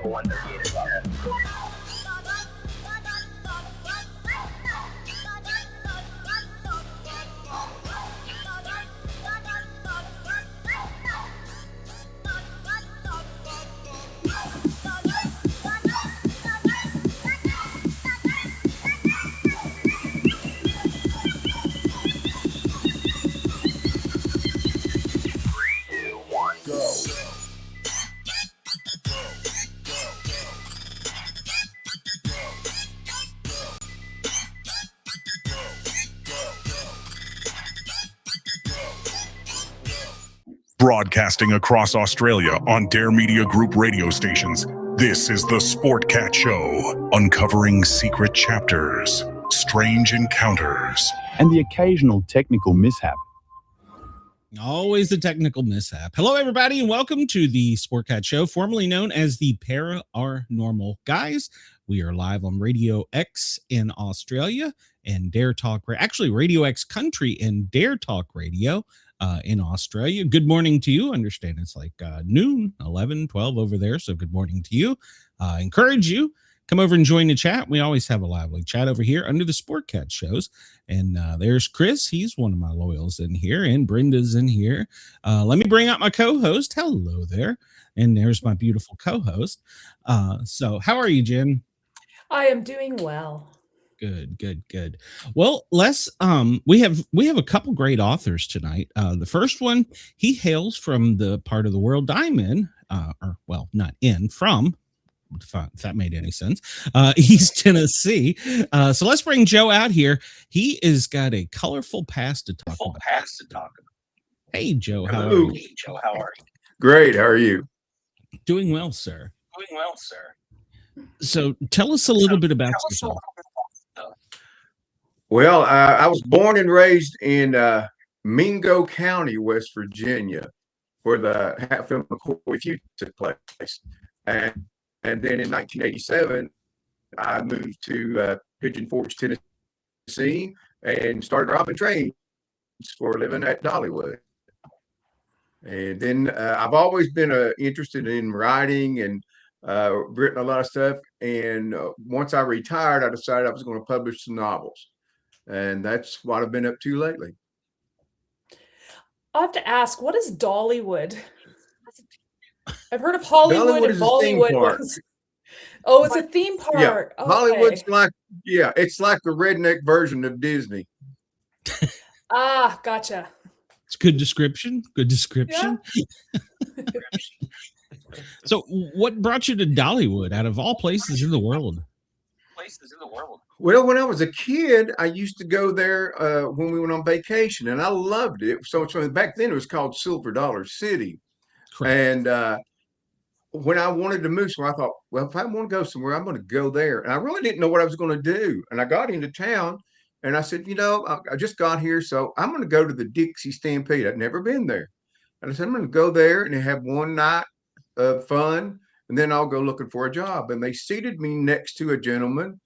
138 o'clock. Broadcasting across Australia on Dare Media Group radio stations, this is the Sportcat Show, uncovering secret chapters, strange encounters, and the occasional technical mishap. Always a technical mishap. Hello, everybody, and welcome to the Sportcat Show, formerly known as the Paranormal Guys. We are live on Radio X in Australia and Dare Talk, actually Radio X Country and Dare Talk Radio in Australia. Good morning to you. Understand it's like noon, 11, 12 over there. So good morning to you. Encourage you. Come over and join the chat. We always have a lively chat over here under the Sportcat shows. And there's Chris. He's one of my loyals in here. And Brenda's in here. Let me bring out my co-host. Hello there. And there's my beautiful co-host. So how are you, Jen? I am doing well. Good. Well, we have a couple great authors tonight. The first one, he hails from the part of the world I'm in, from, if that made any sense, East Tennessee. So let's bring Joe out here. He has got a colorful past to talk about. Hey, Joe, how are you? Great. How are you? Doing well, sir. So tell us a little bit about yourself. Well, I was born and raised in Mingo County, West Virginia, where the Hatfield McCoy feud took place. And then in 1987, I moved to Pigeon Forge, Tennessee, and started robbing trains for a living at Dollywood. And then I've always been interested in writing and written a lot of stuff. And once I retired, I decided I was going to publish some novels. And that's what I've been up to lately. I have to ask, what is Dollywood? I've heard of Hollywood and Bollywood. Oh, it's a theme park. Yeah, okay. Hollywood's it's like the redneck version of Disney. Gotcha. It's good description. Yeah. So what brought you to Dollywood out of all places in the world? Well, when I was a kid, I used to go there when we went on vacation, and I loved it. So back then it was called Silver Dollar City. Correct. And when I wanted to move somewhere, I thought, well, if I want to go somewhere, I'm going to go there. And I really didn't know what I was going to do. And I got into town, and I said, I just got here, so I'm going to go to the Dixie Stampede. I'd never been there. And I said, I'm going to go there and have one night of fun, and then I'll go looking for a job. And they seated me next to a gentleman.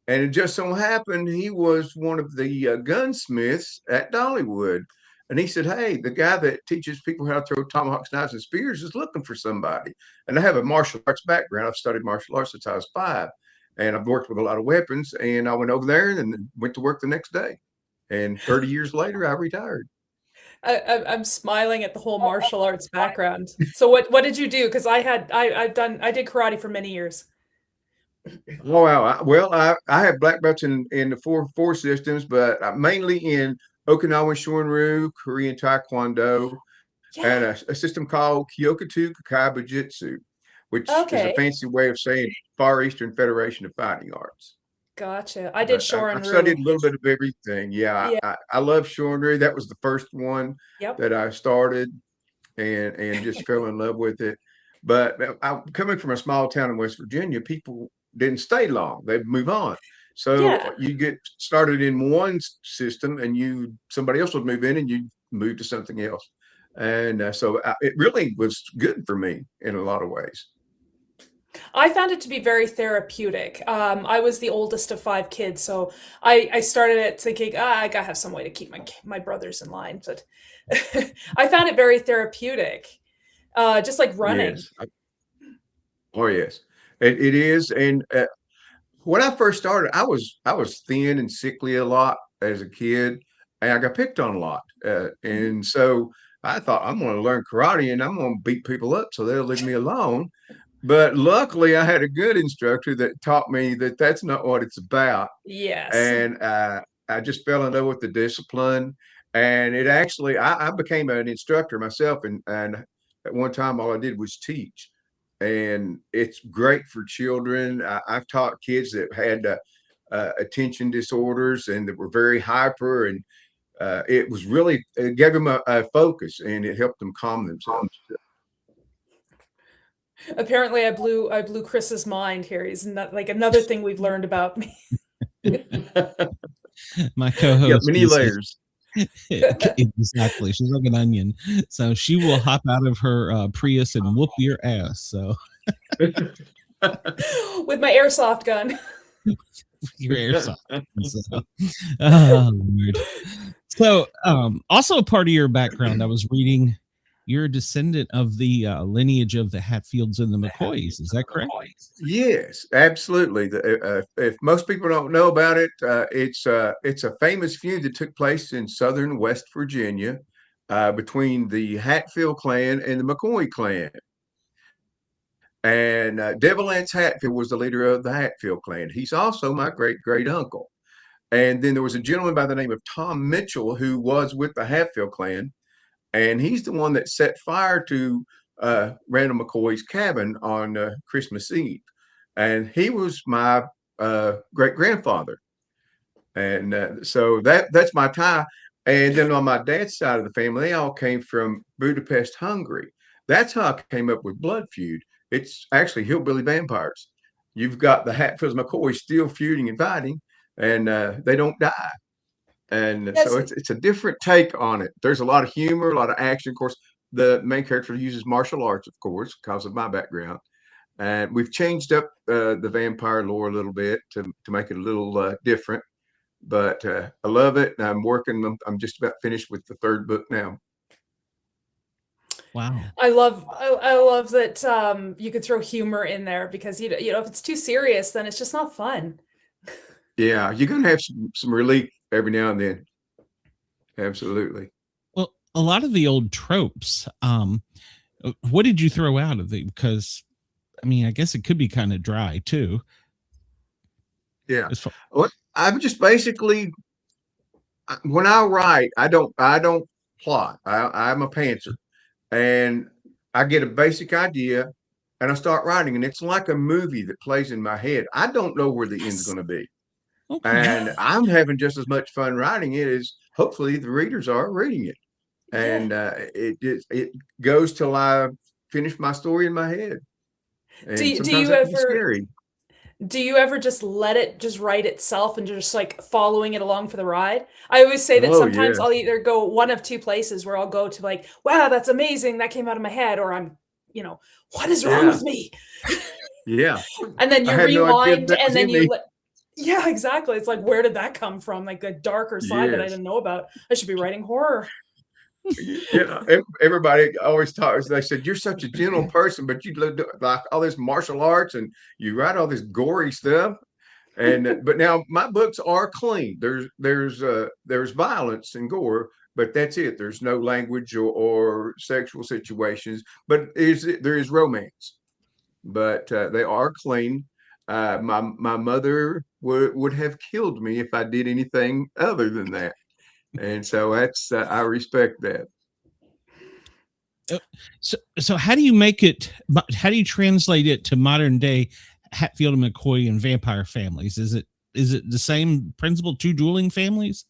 And it just so happened he was one of the gunsmiths at Dollywood. And he said, hey, the guy that teaches people how to throw tomahawks, knives, and spears is looking for somebody. And I have a martial arts background. I've studied martial arts since I was 5. And I've worked with a lot of weapons. And I went over there and went to work the next day. And 30 years later, I retired. I'm smiling at the whole martial arts background. So what did you do? Because I did karate for many years. Oh, wow. Well, I have black belts in the four systems, but mainly in Okinawan Shorin-ryu, Korean Taekwondo, and a system called Kyokuto Kakai Bujitsu, which is a fancy way of saying Far Eastern Federation of Fighting Arts. Gotcha. I did Shorin-ryu. I've studied a little bit of everything. Yeah. I love Shorin-ryu. That was the first one that I started and just fell in love with it. But I'm coming from a small town in West Virginia, people didn't stay long. They'd move on. So you get started in one system and somebody else would move in and you move to something else. And so it really was good for me in a lot of ways. I found it to be very therapeutic. I was the oldest of 5 kids, so I started it thinking, I gotta have some way to keep my brothers in line. But I found it very therapeutic, just like running. Yes. Oh, yes. It is, and when I first started, I was thin and sickly a lot as a kid, and I got picked on a lot, Mhm. and so I thought I'm going to learn karate and I'm going to beat people up so they'll leave me alone. But luckily, I had a good instructor that taught me that that's not what it's about, Yes. and I just fell in love with the discipline. And it actually, I became an instructor myself, and at one time, all I did was teach. And it's great for children. I've taught kids that had attention disorders and that were very hyper, and it was really it gave them a focus and it helped them calm themselves. Apparently, I blew Chris's mind here. He's not like another thing we've learned about me. My Yeah, co-host many is layers. exactly. She's like an onion, so she will hop out of her Prius and whoop your ass. So With my airsoft gun. your airsoft. So, oh, Lord. So, also a part of your background, I was reading you're a descendant of the lineage of the Hatfields and the McCoys. Is that correct? Yes, absolutely. If most people don't know about it, it's a famous feud that took place in southern West Virginia between the Hatfield clan and the McCoy clan. And Devil Anse Hatfield was the leader of the Hatfield clan. He's also my great great uncle. And then there was a gentleman by the name of Tom Mitchell who was with the Hatfield clan, and he's the one that set fire to Randall McCoy's cabin on Christmas Eve, and he was my great grandfather, and so that's my tie. And then on my dad's side of the family, they all came from Budapest, Hungary. That's how I came up with Blood Feud. It's actually hillbilly vampires. You've got the Hatfields McCoys still feuding and fighting, and they don't die. And Yes. so it's a different take on it. There's a lot of humor, a lot of action. Of course, the main character uses martial arts, of course, because of my background. And we've changed up the vampire lore a little bit to make it a little different. But I love it. And I'm just about finished with the third book now. Wow. I love that you could throw humor in there because you know if it's too serious, then it's just not fun. Yeah, you're going to have some relief every now and then. Absolutely. Well, a lot of the old tropes, what did you throw out of it? Because, I mean, I guess it could be kind of dry too. Yeah. Well, I'm just basically when I write, I don't plot. I'm a pantser, and I get a basic idea, and I start writing, and it's like a movie that plays in my head. I don't know where the end's going to be, Okay. and I'm having just as much fun writing it as hopefully the readers are reading it, and it goes till I finish my story in my head, and Do sometimes you that can be ever scary. do you ever just let it just write itself and just like following it along for the ride? I always say that Oh sometimes yes, I'll either go one of two places where I'll go to like, wow, that's amazing, that came out of my head, or I'm, you know, what is wrong yeah, with me? yeah. And then I you had no idea rewind that was and then in me. yeah, exactly. It's like, where did that come from? Like the darker side that I Yes. didn't know about. I should be writing horror. Yeah, everybody always talks. They said you're such a gentle person, but you do like all this martial arts and you write all this gory stuff. And but now my books are clean. There's violence and gore, but that's it. There's no language or sexual situations, but there is romance. But they are clean. My mother would have killed me if I did anything other than that, and so that's I respect that. So how do you make it? How do you translate it to modern day Hatfield and McCoy and vampire families? Is it the same principle? Two dueling families?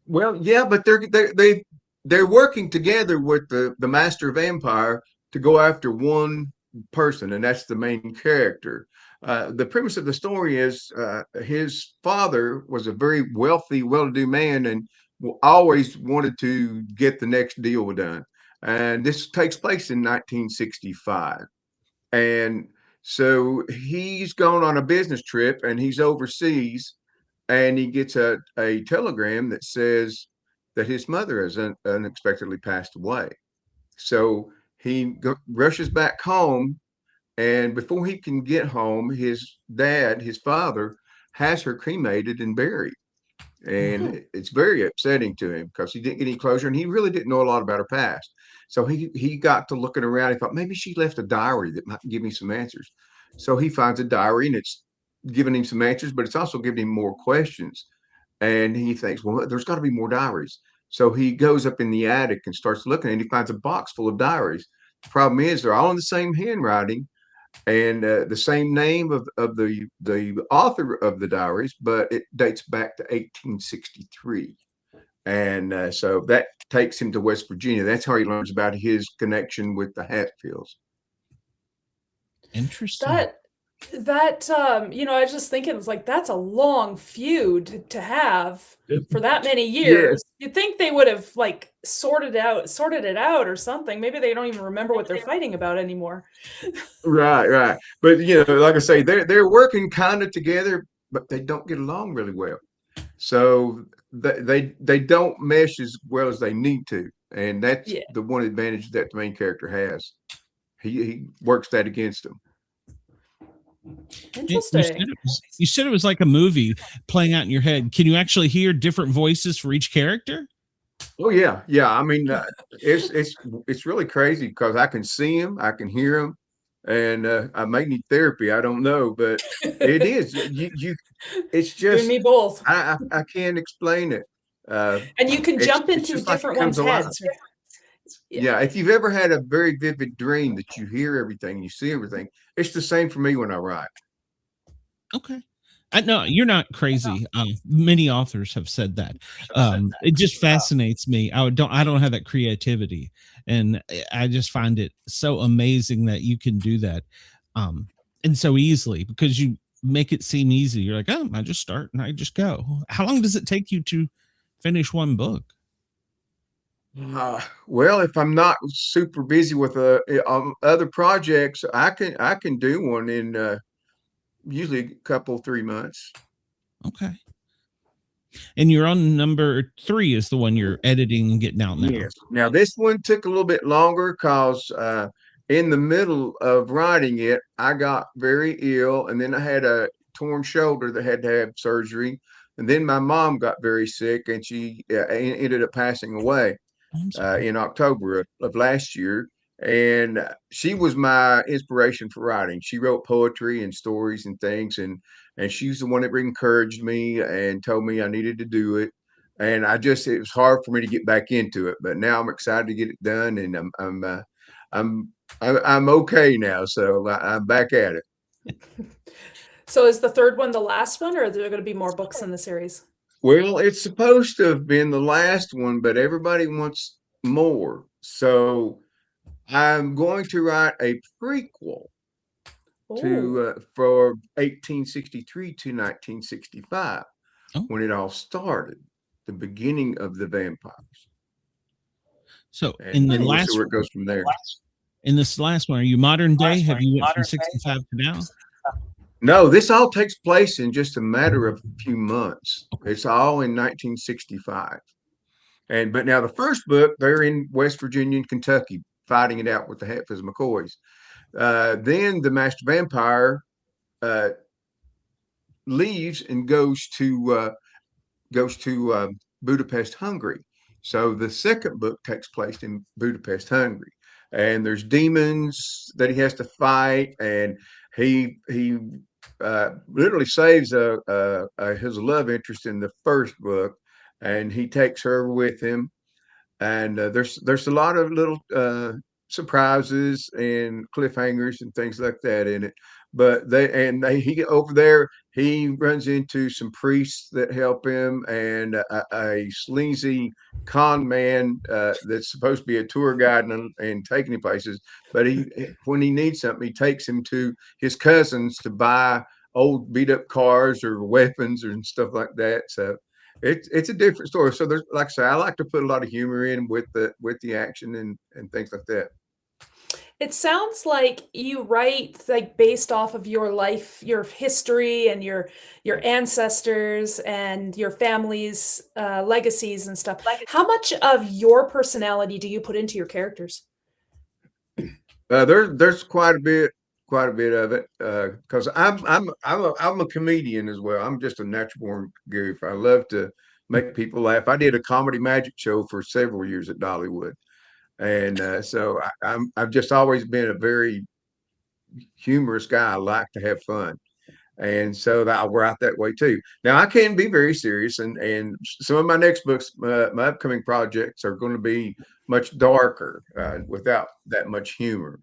Well, yeah, but they're working together with the master vampire to go after one person, and that's the main character. The premise of the story is his father was a very wealthy, well-to-do man, and always wanted to get the next deal done. And this takes place in 1965, and so he's gone on a business trip, and he's overseas and he gets a telegram that says that his mother has unexpectedly passed away. So he rushes back home And before he can get home, his father, has her cremated and buried. And it's very upsetting to him because he didn't get any closure, and he really didn't know a lot about her past. So he got to looking around. He thought maybe she left a diary that might give me some answers. So he finds a diary, and it's giving him some answers, but it's also giving him more questions. And he thinks, well, there's got to be more diaries. So he goes up in the attic and starts looking, and he finds a box full of diaries. The problem is they're all in the same handwriting and the same name of the author of the diaries, but it dates back to 1863. And so that takes him to West Virginia. That's how he learns about his connection with the Hatfields. Interesting. I was just thinking, it's like, that's a long feud to have for that many years. Yes. You'd think they would have like sorted it out or something. Maybe they don't even remember what they're fighting about anymore. Right. But like I say, they're working kind of together, but they don't get along really well. So they don't mesh as well as they need to, and that's the one advantage that the main character has. He works that against them. Interesting. You said it was like a movie playing out in your head. Can you actually hear different voices for each character? Oh yeah. I mean, it's really crazy because I can see him, I can hear him, and I may need therapy. I don't know, but it is you. It's just you and me both. I can't explain it. And you can jump into different ones' heads. Yeah, if you've ever had a very vivid dream that you hear everything, you see everything, it's the same for me when I write. Okay. No, you're not crazy. Many authors have said that. It just fascinates me. I don't have that creativity, and I just find it so amazing that you can do that, and so easily, because you make it seem easy. You're like, oh, I just start and I just go. How long does it take you to finish one book? Well, if I'm not super busy with other projects, I can do one in usually a couple 3 months. Okay. And you're on number 3 is the one you're editing and getting out now. Yes. Now this one took a little bit longer because in the middle of writing it, I got very ill, and then I had a torn shoulder that had to have surgery, and then my mom got very sick, and she ended up passing away in October of last year. And she was my inspiration for writing. She wrote poetry and stories and things, and she's the one that encouraged me and told me I needed to do it. And it was hard for me to get back into it, but now I'm excited to get it done, and I'm okay now, so I'm back at it. So is the third one the last one, or are there going to be more books in the series? Well, it's supposed to have been the last one, but everybody wants more. So I'm going to write a prequel for 1863 to 1965, when it all started, the beginning of the vampires. So in the last, where it goes from there. In this last one, are you modern day? Have you went from 65 to now? No, this all takes place in just a matter of a few months. It's all in 1965. But now the first book, they're in West Virginia and Kentucky, fighting it out with the Hatfields McCoys. Then the master vampire leaves and goes to Budapest, Hungary. So the second book takes place in Budapest, Hungary, and there's demons that he has to fight, and he literally saves his love interest in the first book, and he takes her with him. And there's a lot of little surprises and cliffhangers and things like that in it. But he over there, he runs into some priests that help him, and a sleazy con man that's supposed to be a tour guide and taking him places. But when he needs something, he takes him to his cousins to buy old beat up cars or weapons and stuff like that. So it's a different story. So there's, like I say, I like to put a lot of humor in with the action and things like that. It sounds like you write like based off of your life, your history, and your ancestors and your family's legacies and stuff. How much of your personality do you put into your characters? There's quite a quite a bit of it because I'm a comedian as well. I'm just a natural born goof. I love to make people laugh. I did a comedy magic show for several years at Dollywood, and so I've just always been a very humorous guy. I like to have fun. And so that I write that way too. Now I can be very serious, and some of my next books, my upcoming projects are going to be much darker, without that much humor.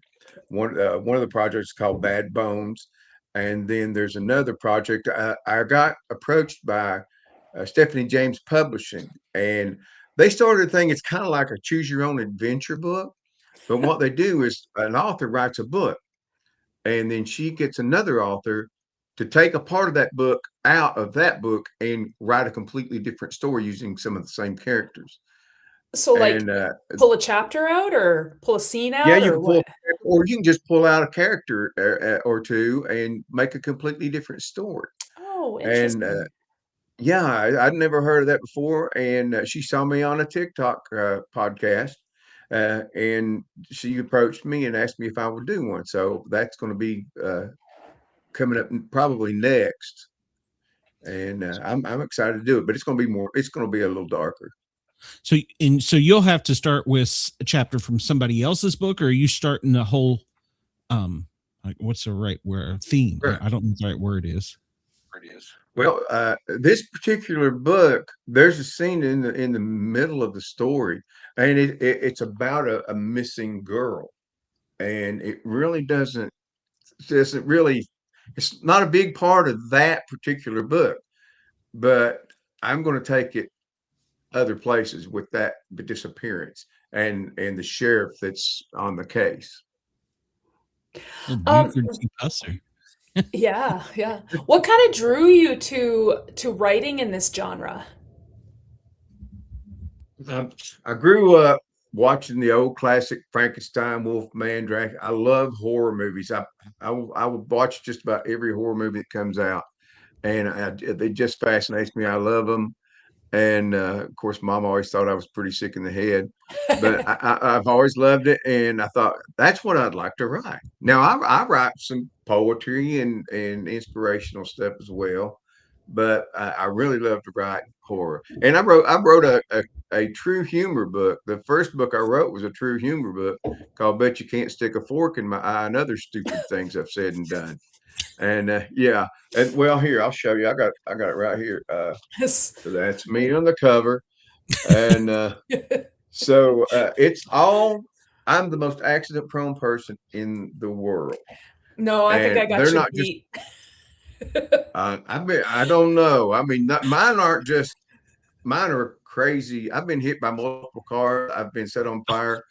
One of the projects is called Bad Bones, and then there's another project. I got approached by Stephanie James Publishing, and they started a thing. It's kind of like a choose your own adventure book, but what they do is an author writes a book, and then she gets another author to take a part of that book out of that book and write a completely different story using some of the same characters. So like And pull a chapter out or pull a scene out, yeah, you or can pull, what? or you can just pull out a character or two and make a completely different story. Oh, And interesting. yeah, I'd never heard of that before. And she saw me on a TikTok podcast, and she approached me and asked me if I would do one. So that's going to be coming up probably next, and I'm excited to do it. But it's going to be more. It's going to be a little darker. So you'll have to start with a chapter from somebody else's book, or are you starting the whole like what's the right word, theme? Right. I don't know what the right word is. Well, this particular book, there's a scene in the middle of the story, and it's about a missing girl, and it really doesn't really. It's not a big part of that particular book, but I'm going to take it other places with that disappearance and the sheriff that's on the case. Oh, Um, Buford T. Pusser. yeah, yeah. What kind of drew you to writing in this genre? I grew up watching the old classic Frankenstein, Wolfman, Dracula. I love horror movies. I would watch just about every horror movie that comes out, and they just fascinates me. I love them. And of course, Mom always thought I was pretty sick in the head, but I've always loved it. And I thought that's what I'd like to write. Now I write some poetry and inspirational stuff as well, but I really love to write horror. And I wrote a true humor book. The first book I wrote was a true humor book called "Bet You Can't Stick a Fork in My Eye" and other stupid things I've said and done. And yeah, and well, here I'll show you. I got it right here. So that's me on the cover, and so it's all. I'm the most accident-prone person in the world. No, I think I got they're you not beat. I don't know. I mean, mine aren't just. Mine are crazy. I've been hit by multiple cars. I've been set on fire.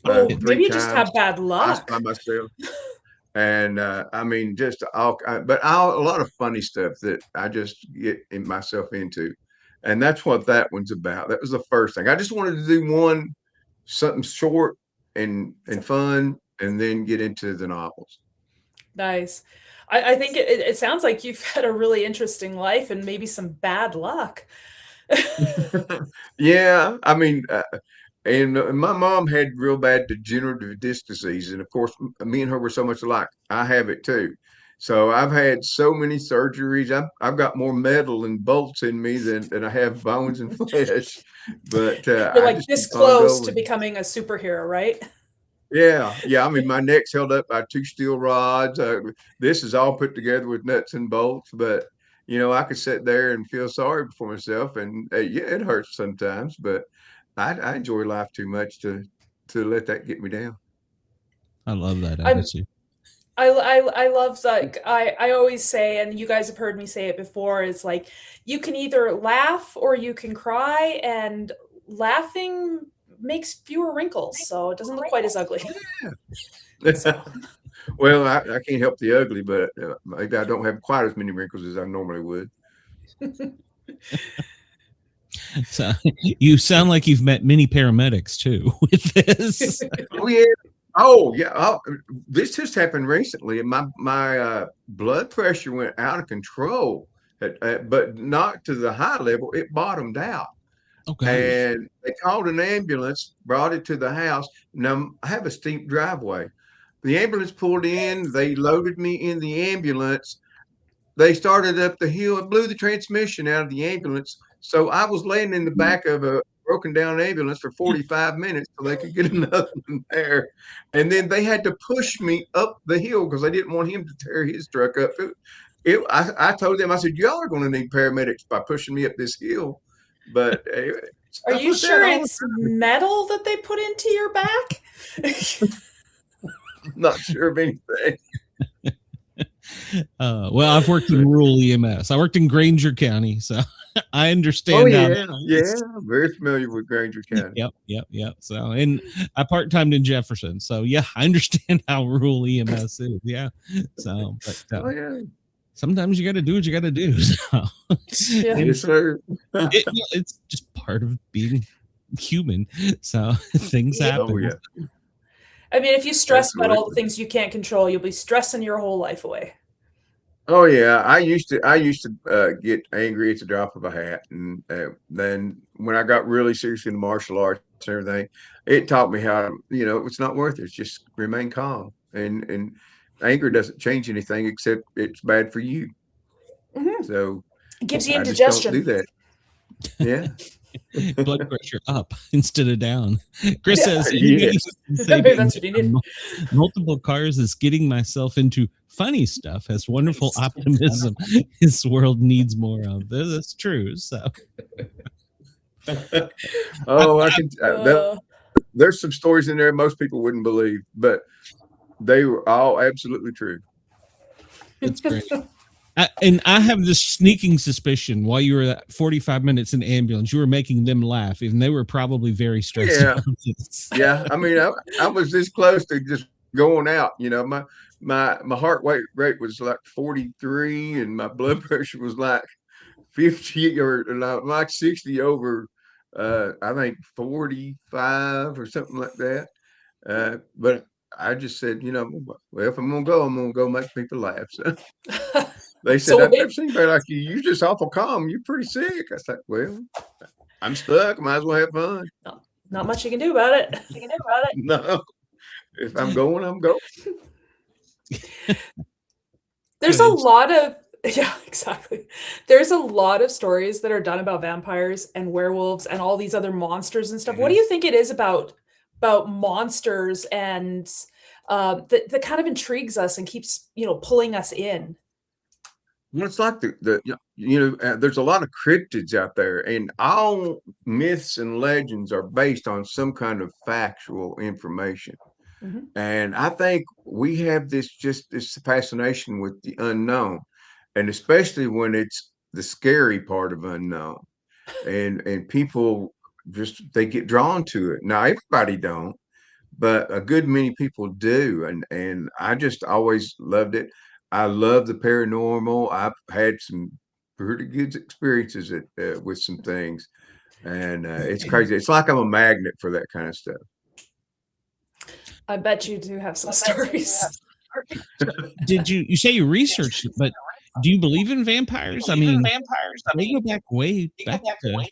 Oh, 3 maybe you times. just have bad I luck. by myself. And I mean, just a lot of funny stuff that I just get myself into, and that's what that one's about. That was the first thing. I just wanted to do something short and fun, and then get into the novels. Nice. I think it sounds like you've had a really interesting life and maybe some bad luck. Yeah, I mean, and my mom had real bad degenerative disc disease, and of course, me and her were so much alike. I have it too. So I've had so many surgeries. I've got more metal and bolts in me than I have bones and flesh. But You're I like just this keep on close to going. becoming a superhero, right? Yeah, yeah. I mean, my neck's held up by 2 steel rods. This is all put together with nuts and bolts, but I could sit there and feel sorry for myself, and yeah, it hurts sometimes, but I enjoy life too much to let that get me down. I love that I'm attitude. I love, like, I always say, and you guys have heard me say it before, is like you can either laugh or you can cry, and laughing makes fewer wrinkles, so it doesn't look quite as ugly. So, Well, I can't help the ugly, but maybe I don't have quite as many wrinkles as I normally would. So you sound like you've met many paramedics too with this. Oh yeah. Oh yeah. This just happened recently, and my blood pressure went out of control, but not to the high level. It bottomed out. Okay. And they called an ambulance, brought it to the house. Now I have a steep driveway. the ambulance pulled in. They loaded me in the ambulance. They started up the hill and blew the transmission out of the ambulance. So I was laying in the back of a broken down ambulance for 45 minutes so they could get another one there. And then they had to push me up the hill because they didn't want him to tear his truck up. I told them, I said, y'all are going to need paramedics by pushing me up this hill. But are you sure it's metal that they put into your back? I'm not sure of anything. Well, I've worked in rural EMS. I worked in Granger County, so I understand. Oh yeah, I'm very familiar with Granger County. Yep. So, and I part-timed in Jefferson, so yeah, I understand how rural EMS is. Yeah, so but sometimes you got to do what you got to do. So, yes, sir. It's just part of being human. So things happen. Oh yeah. I mean, if you stress about all the things you can't control, you'll be stressing your whole life away. Oh yeah, I used to get angry at the drop of a hat, and then when I got really serious in martial arts and everything, it taught me how it's not worth it. It's just remain calm, and anger doesn't change anything except it's bad for you. Mm-hmm. So it gives you I indigestion. just don't do that. Yeah. Blood pressure up instead of down. Chris says that's what he did. Multiple cars is getting myself into funny stuff. Has wonderful optimism. This world needs more of. That's true. So there's some stories in there most people wouldn't believe, but they were all absolutely true. It's great. And I have this sneaking suspicion while you were at 45 minutes in the ambulance, you were making them laugh, and they were probably very stressed out. Yeah. I mean, I was this close to just going out. My heart rate was like 43, and my blood pressure was like 50 or like 60 over, I think 45 or something like that. But I just said, well, if I'm going to go make people laugh. So. They said, I've never seen anybody like you. You're just awful calm. You're pretty sick. I said, well, I'm stuck. Might as well have fun. Not much you can do about it. No. If I'm going, I'm going. There's a lot of, exactly. There's a lot of stories that are done about vampires and werewolves and all these other monsters and stuff. Mm-hmm. What do you think it is about monsters and that kind of intrigues us and keeps, pulling us in? Well, it's like there's a lot of cryptids out there, and all myths and legends are based on some kind of factual information. Mm-hmm. And I think we have this fascination with the unknown, and especially when it's the scary part of unknown, and people they get drawn to it. Now, everybody don't, but a good many people do, and I just always loved it. I love the paranormal. I've had some pretty good experiences with some things, and it's crazy. It's like I'm a magnet for that kind of stuff. I bet you do have some stories. Did you say you researched it, but do you believe in vampires? I mean, they go back way back to...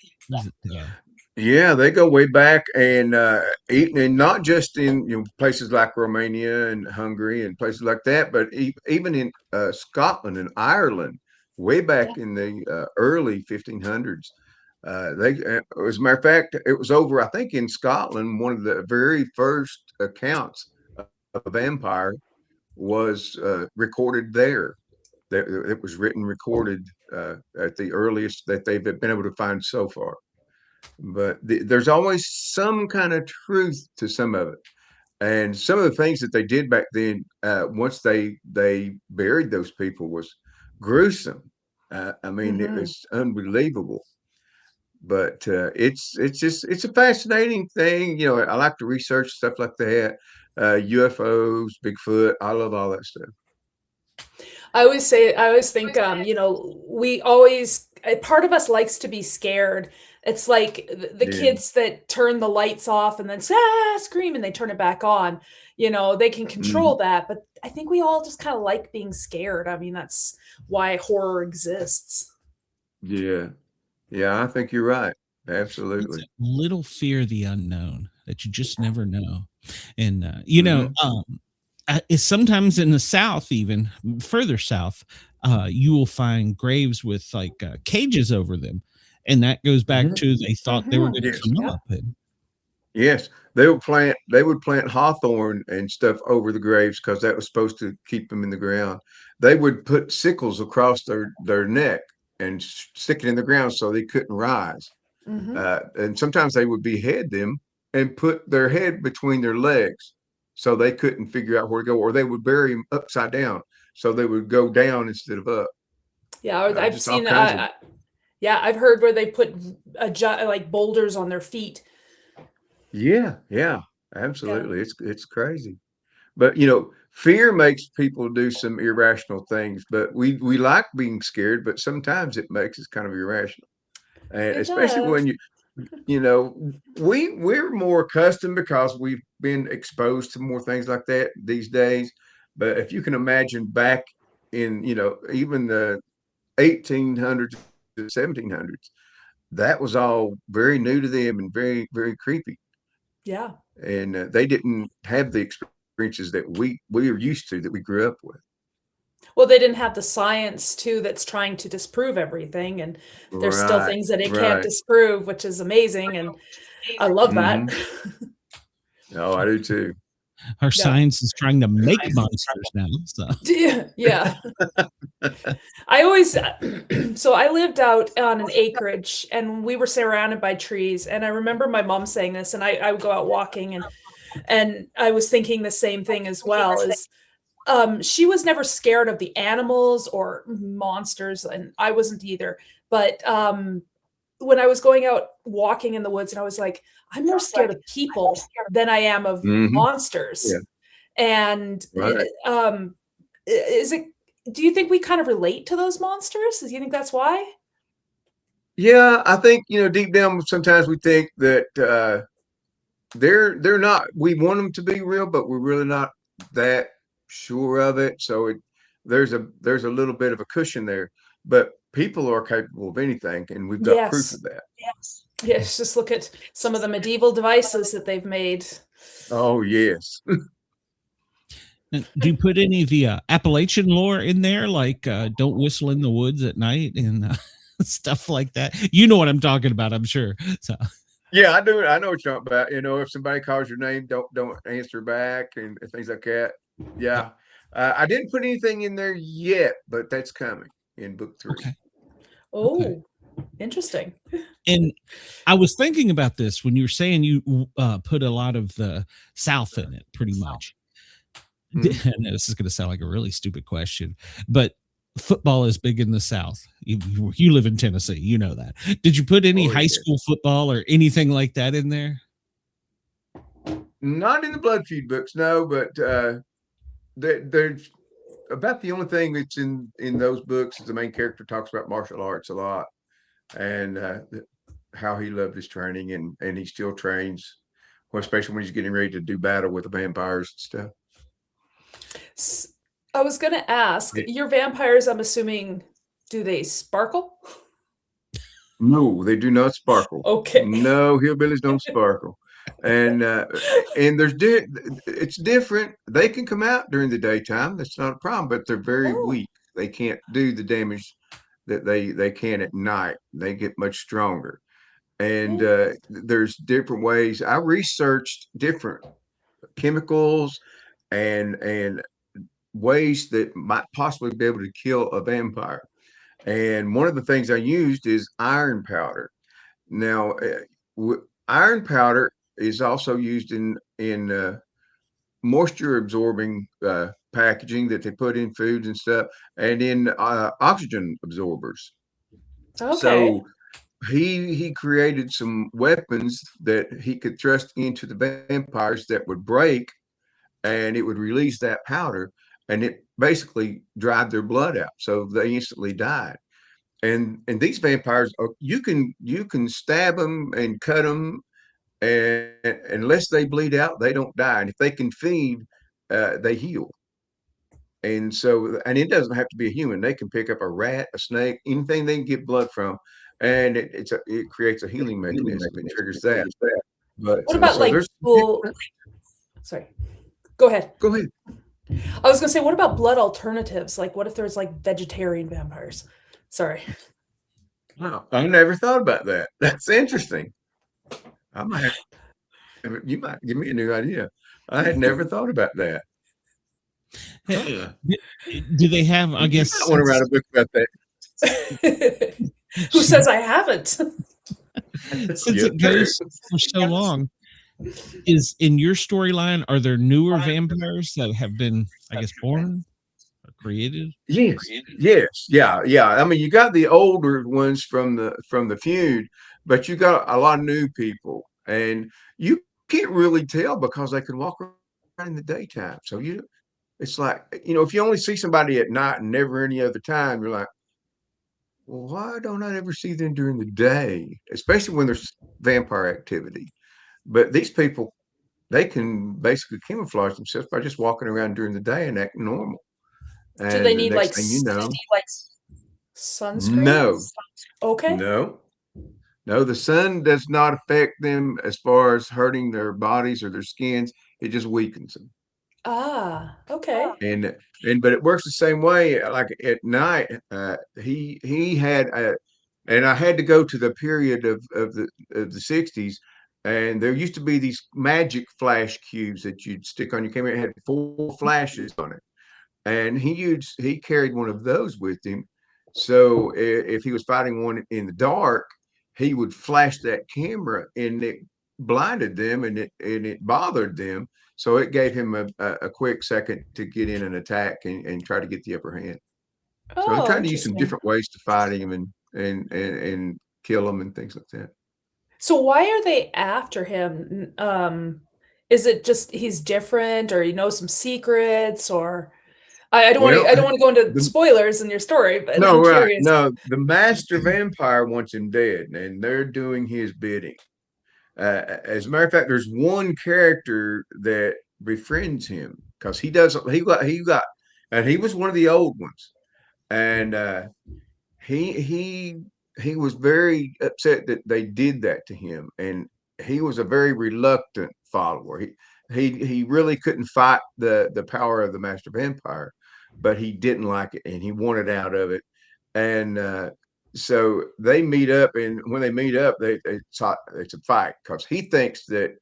Yeah, they go way back, and not just in places like Romania and Hungary and places like that, but even in Scotland and Ireland, way back in the early 1500s. As a matter of fact, it was over, I think, in Scotland, one of the very first accounts of a vampire was recorded there. It was recorded at the earliest that they've been able to find so far. But there's always some kind of truth to some of it, and some of the things that they did back then, once they buried those people, was gruesome. I mean, mm-hmm. It was unbelievable. But it's a fascinating thing. I like to research stuff like that, UFOs, Bigfoot. I love all that stuff. I always think, we always, part of us likes to be scared. It's like the kids that turn the lights off and then scream and they turn it back on. They can control that, but I think we all just kind of like being scared. I mean, that's why horror exists. Yeah, I think you're right. Absolutely. It's a little fear of the unknown that you just never know. And is sometimes in the South, even further south, you will find graves with like cages over them, and that goes back to they thought they were going to Yes. come up. And Yes, they would plant hawthorn and stuff over the graves because that was supposed to keep them in the ground. They would put sickles across their neck and stick it in the ground so they couldn't rise. And sometimes they would behead them and put their head between their legs so they couldn't figure out where to go, or they would bury them upside down so they would go down instead of up. Yeah, I've Just all seen. kinds of Yeah, I've heard where they put like boulders on their feet. Yeah, absolutely. It's crazy. But fear makes people do some irrational things, but we like being scared, but sometimes it makes us kind of irrational. And It especially does. when we're more accustomed because we've been exposed to more things like that these days. But if you can imagine back in, even the 1800s to 1700s, that was all very new to them and very, very creepy. Yeah. And they didn't have the experiences that we are used to, that we grew up with. Well, they didn't have the science too that's trying to disprove everything, and there's still Right, things that it can't right. disprove, which is amazing, and I love that. Oh, I do too. our science is trying to make monsters now. So Yeah. I always so I lived out on an acreage and we were surrounded by trees, and I remember my mom saying this, and I would go out walking, and I was thinking the same thing as well, is she was never scared of the animals or monsters, and I wasn't either. But when I was going out walking in the woods, and I was like, I'm more scared of people than I am of monsters. Yeah. And Right. do you think we kind of relate to those monsters? Do you think that's why? Yeah, I think, deep down sometimes we think that they're not, we want them to be real, but we're really not that sure of it. So there's a little bit of a cushion there. But people are capable of anything, and we've got proof of that. Yes, just look at some of the medieval devices that they've made. Oh, yes. do you put any of the Appalachian lore in there, like don't whistle in the woods at night and stuff like that? You know what I'm talking about, I'm sure. So Yeah, I do. I know what you're talking about. If somebody calls your name, don't answer back and things like that. Yeah. I didn't put anything in there yet, but that's coming in book 3. okay. Oh, Okay. interesting. And I was thinking about this when you were saying you put a lot of the South in it, pretty much. I know this is going to sound like a really stupid question, but football is big in the South. You live in Tennessee, you know that. Did you put any high school football or anything like that in there? Not in the Blood Feud books, no, but there's about the only thing that's in those books is the main character talks about martial arts a lot, and how he loved his training, and he still trains, especially when he's getting ready to do battle with the vampires and stuff. I was going to ask, your vampires, I'm assuming, do they sparkle? No, they do not sparkle. Okay. No, hillbillies don't sparkle. And it's different. They can come out during the daytime. That's not a problem, but they're very weak. They can't do the damage that they can at night. They get much stronger. And there's different ways. I researched different chemicals and ways that might possibly be able to kill a vampire. And one of the things I used is iron powder. Now, iron powder is also used in moisture absorbing packaging that they put in foods and stuff, and in oxygen absorbers. Okay. So he created some weapons that he could thrust into the vampires that would break, and it would release that powder, and it basically dried their blood out, so they instantly died. And these vampires, you can stab them and cut them, and unless they bleed out, they don't die. And if they can feed, they heal. And so, and it doesn't have to be a human. They can pick up a rat, a snake, anything they can get blood from, and it creates a healing mechanism and triggers that. But what about so sorry, go ahead. go ahead. I was gonna say, what about blood alternatives? Like, what if there's like vegetarian vampires? Sorry. Wow, I never thought about that. That's interesting. I might you might give me a new idea. I had never thought about that. Huh. Do they have, I guess, I want to write a book about that. Who says I haven't? since it goes for so long, is in your storyline, are there newer vampires that have been, I guess, born or created? Yes, yeah. I mean, you got the older ones from the feud, but you got a lot of new people, and you can't really tell because they can walk around in the daytime. So it's like, if you only see somebody at night and never any other time, you're like, well, why don't I ever see them during the day, especially when there's vampire activity? But these people, they can basically camouflage themselves by just walking around during the day and acting normal. Do they And the need next thing you know, sunscreen? no, Okay. no, the sun does not affect them as far as hurting their bodies or their skins. It just weakens them. Ah, okay. But it works the same way. Like at night, he had and I had to go to the period of the 60s, and there used to be these magic flash cubes that you'd stick on your camera. It had 4 flashes on it, and he carried one of those with him. So if he was fighting one in the dark, he would flash that camera, and it blinded them, and it bothered them. So it gave him a quick second to get in an attack and try to get the upper hand. So he Oh, tried to use some interesting. different ways to fight him and kill him and things like that. So why are they after him? Is it just he's different, or some secrets, or I don't want Well, to go into the, spoilers in your story, but no, I'm right, curious. no, the master vampire wants him dead, and they're doing his bidding. As a matter of fact, there's one character that befriends him because he and he was one of the old ones, and he was very upset that they did that to him, and he was a very reluctant follower. He really couldn't fight the power of the master vampire, but he didn't like it, and he wanted out of it, and so they meet up, and when they meet up, it's a fight because he thinks that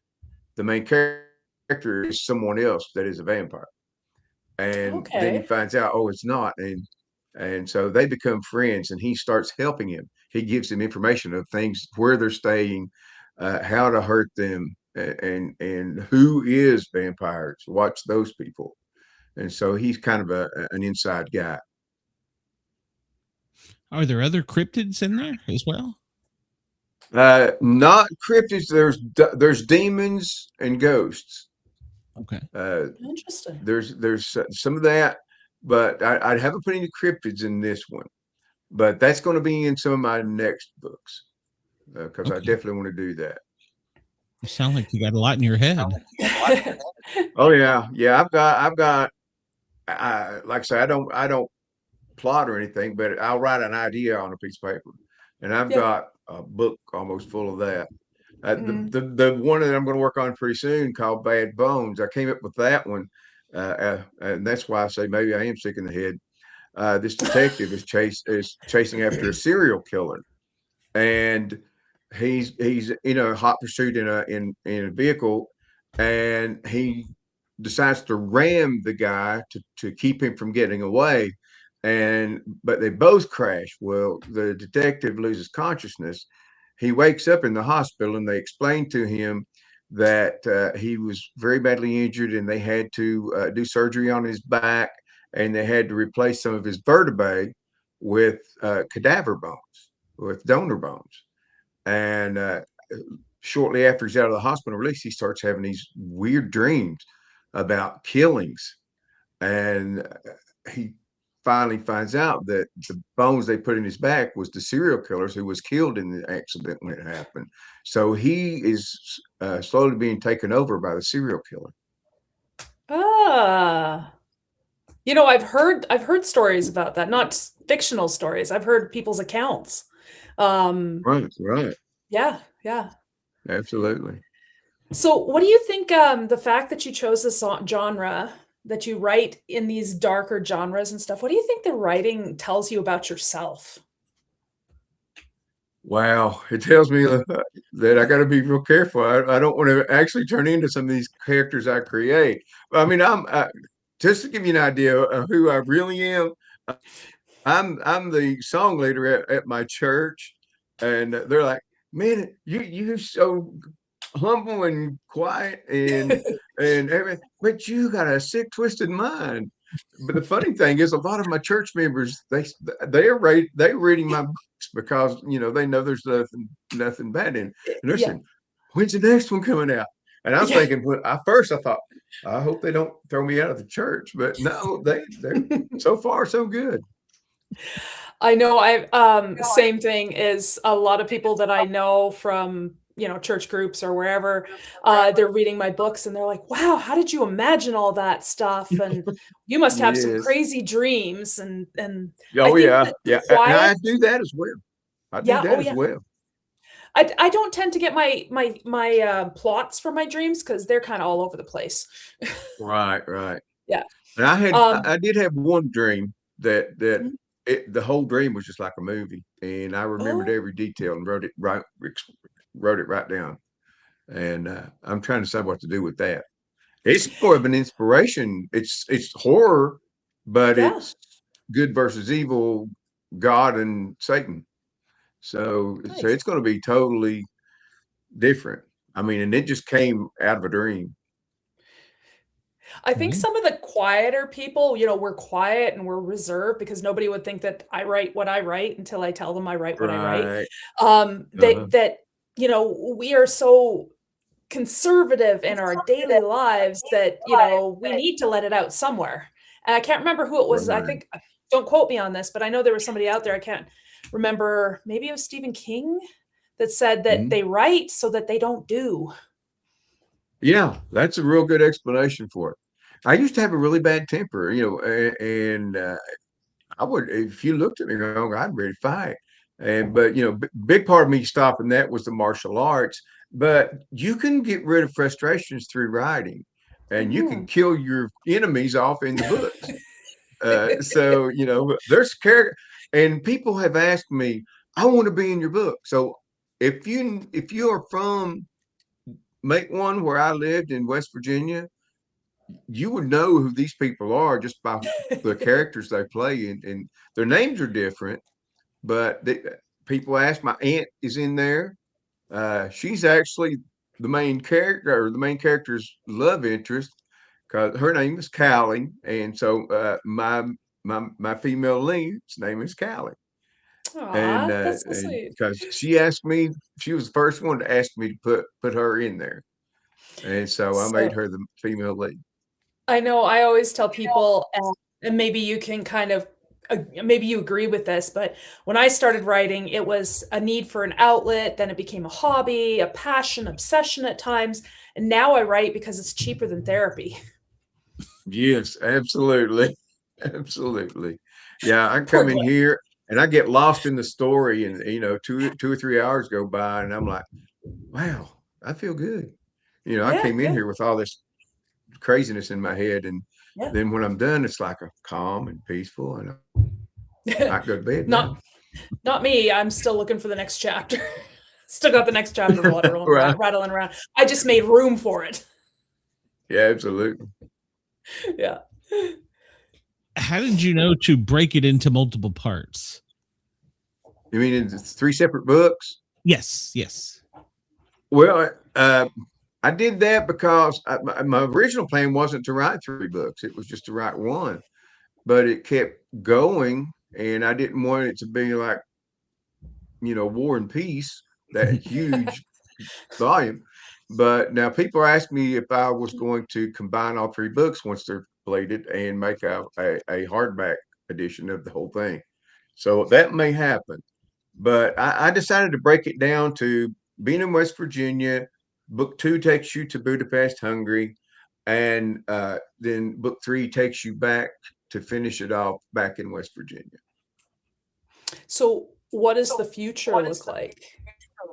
the main character is someone else that is a vampire, and then he Okay. finds out, oh, it's not, and so they become friends, and he starts helping him. He gives him information of things, where they're staying, how to hurt them, and who is vampires. Watch those people, and so he's kind of an inside guy. Are there other cryptids in there as well? Not cryptids. There's demons and ghosts. Okay. Interesting. There's some of that, but I haven't put any cryptids in this one. But that's going to be in some of my next books because I definitely want to do that. You sound like you got a lot in your head. Oh yeah, I've got. Like I say, I don't plot or anything, but I'll write an idea on a piece of paper, and I've got a book almost full of that. The one that I'm going to work on pretty soon, called Bad Bones, I came up with that one, and that's why I say maybe I am sick in the head. This detective is chasing after a serial killer, and he's in a hot pursuit in a vehicle, and he decides to ram the guy to keep him from getting away, but they both crash. Well, the detective loses consciousness. He wakes up in the hospital, and they explain to him that he was very badly injured, and they had to do surgery on his back, and they had to replace some of his vertebrae with cadaver bones, with donor bones. And shortly after he's out of the hospital release, he starts having these weird dreams about killings, and he finally finds out that the bones they put in his back was the serial killers who was killed in the accident when it happened. So he is slowly being taken over by the serial killer. Ah. I've heard stories about that, not fictional stories. I've heard people's accounts. Right. Yeah. Absolutely. So what do you think, the fact that you chose this genre, that you write in these darker genres and stuff, what do you think the writing tells you about yourself? Wow, it tells me that I got to be real careful. I don't want to actually turn into some of these characters I create. I mean, just to give you an idea of who I really am. I'm the song leader at my church, and they're like, "Man, you're so humble and quiet and everything, but you got a sick, twisted mind." But the funny thing is, a lot of my church members they're reading my books because they know there's nothing bad in it. And they're saying, "When's the next one coming out?" And I'm thinking, I thought, I hope they don't throw me out of the church, but no, they're so far so good. I know same thing is a lot of people that I know from, church groups or wherever, they're reading my books and they're like, "Wow, how did you imagine all that stuff? And you must have some Yes. crazy dreams." And I Oh think yeah, that the yeah. And I quiet, do that as well. I do that oh as yeah. well. I don't tend to get my plots for my dreams because they're kind of all over the place. Right, right. Yeah. And Um, I did have one dream that mhm. the whole dream was just like a movie, and I remembered Oh, every detail and wrote it right down. And I'm trying to decide what to do with that. It's more of an inspiration. It's horror, but yeah. it's good versus evil, God and Satan. So Nice. it's going to be totally different. I mean, and it just came out of a dream. I think Okay. some of the quieter people, we're quiet and we're reserved because nobody would think that I write what I write until I tell them I write what I write. Right. Uh-huh. That we are so conservative in our daily lives that, we need to let it out somewhere. And I can't remember who it was. I Right. think, don't quote me on this, but I know there was somebody out there. I can't remember. Maybe it was Stephen King that said that Mhm. they write so that they don't do. Yeah, that's a real good explanation for it. I used to have a really bad temper, and I would, if you looked at me wrong, I'd ready to fight. But big part of me stopping that was the martial arts. But you can get rid of frustrations through writing, and you can Mhm. kill your enemies off in the books. So there's character, and people have asked me, "I want to be in your book." So if you are from Make One, where I lived in West Virginia, you would know who these people are just by the characters they play, and their names are different. But people ask, my aunt is in there. She's actually the main character, or the main character's love interest, because her name is Callie, and so my female lead's name is Callie, and Aw, that's so sweet. because she asked me, she was the first one to ask me to put her in there, and so I made So her the female lead. I know I always tell people, and maybe you can kind of, maybe you agree with this, but when I started writing, it was a need for an outlet, then it became a hobby, a passion, obsession at times, and now I write because it's cheaper than therapy. Yes, absolutely. Absolutely. Yeah, I Poor come in Glenn. here and I get lost in the story, and two or 3 hours go by and I'm like, wow, I feel good. I Yeah, came in yeah, here with all this craziness in my head, and yeah. then when I'm done, it's like a calm and peaceful, and I can go to bed now. Not not me. I'm still looking for the next chapter. Still got the next chapter Right. rattling around. I just made room for it. Yeah, absolutely. Yeah. How did you know to break it into multiple parts? You mean it's 3 separate books? Yes, yes. Well, I did that because my original plan wasn't to write 3 books. It was just to write one, but it kept going, and I didn't want it to be like, War and Peace, that huge volume. But now people ask me if I was going to combine all 3 books once they're completed and make a hardback edition of the whole thing. So that may happen. But I decided to break it down to being in West Virginia. Book 2 takes you to Budapest, Hungary, and then book 3 takes you back to finish it off back in West Virginia. So what does the future look like?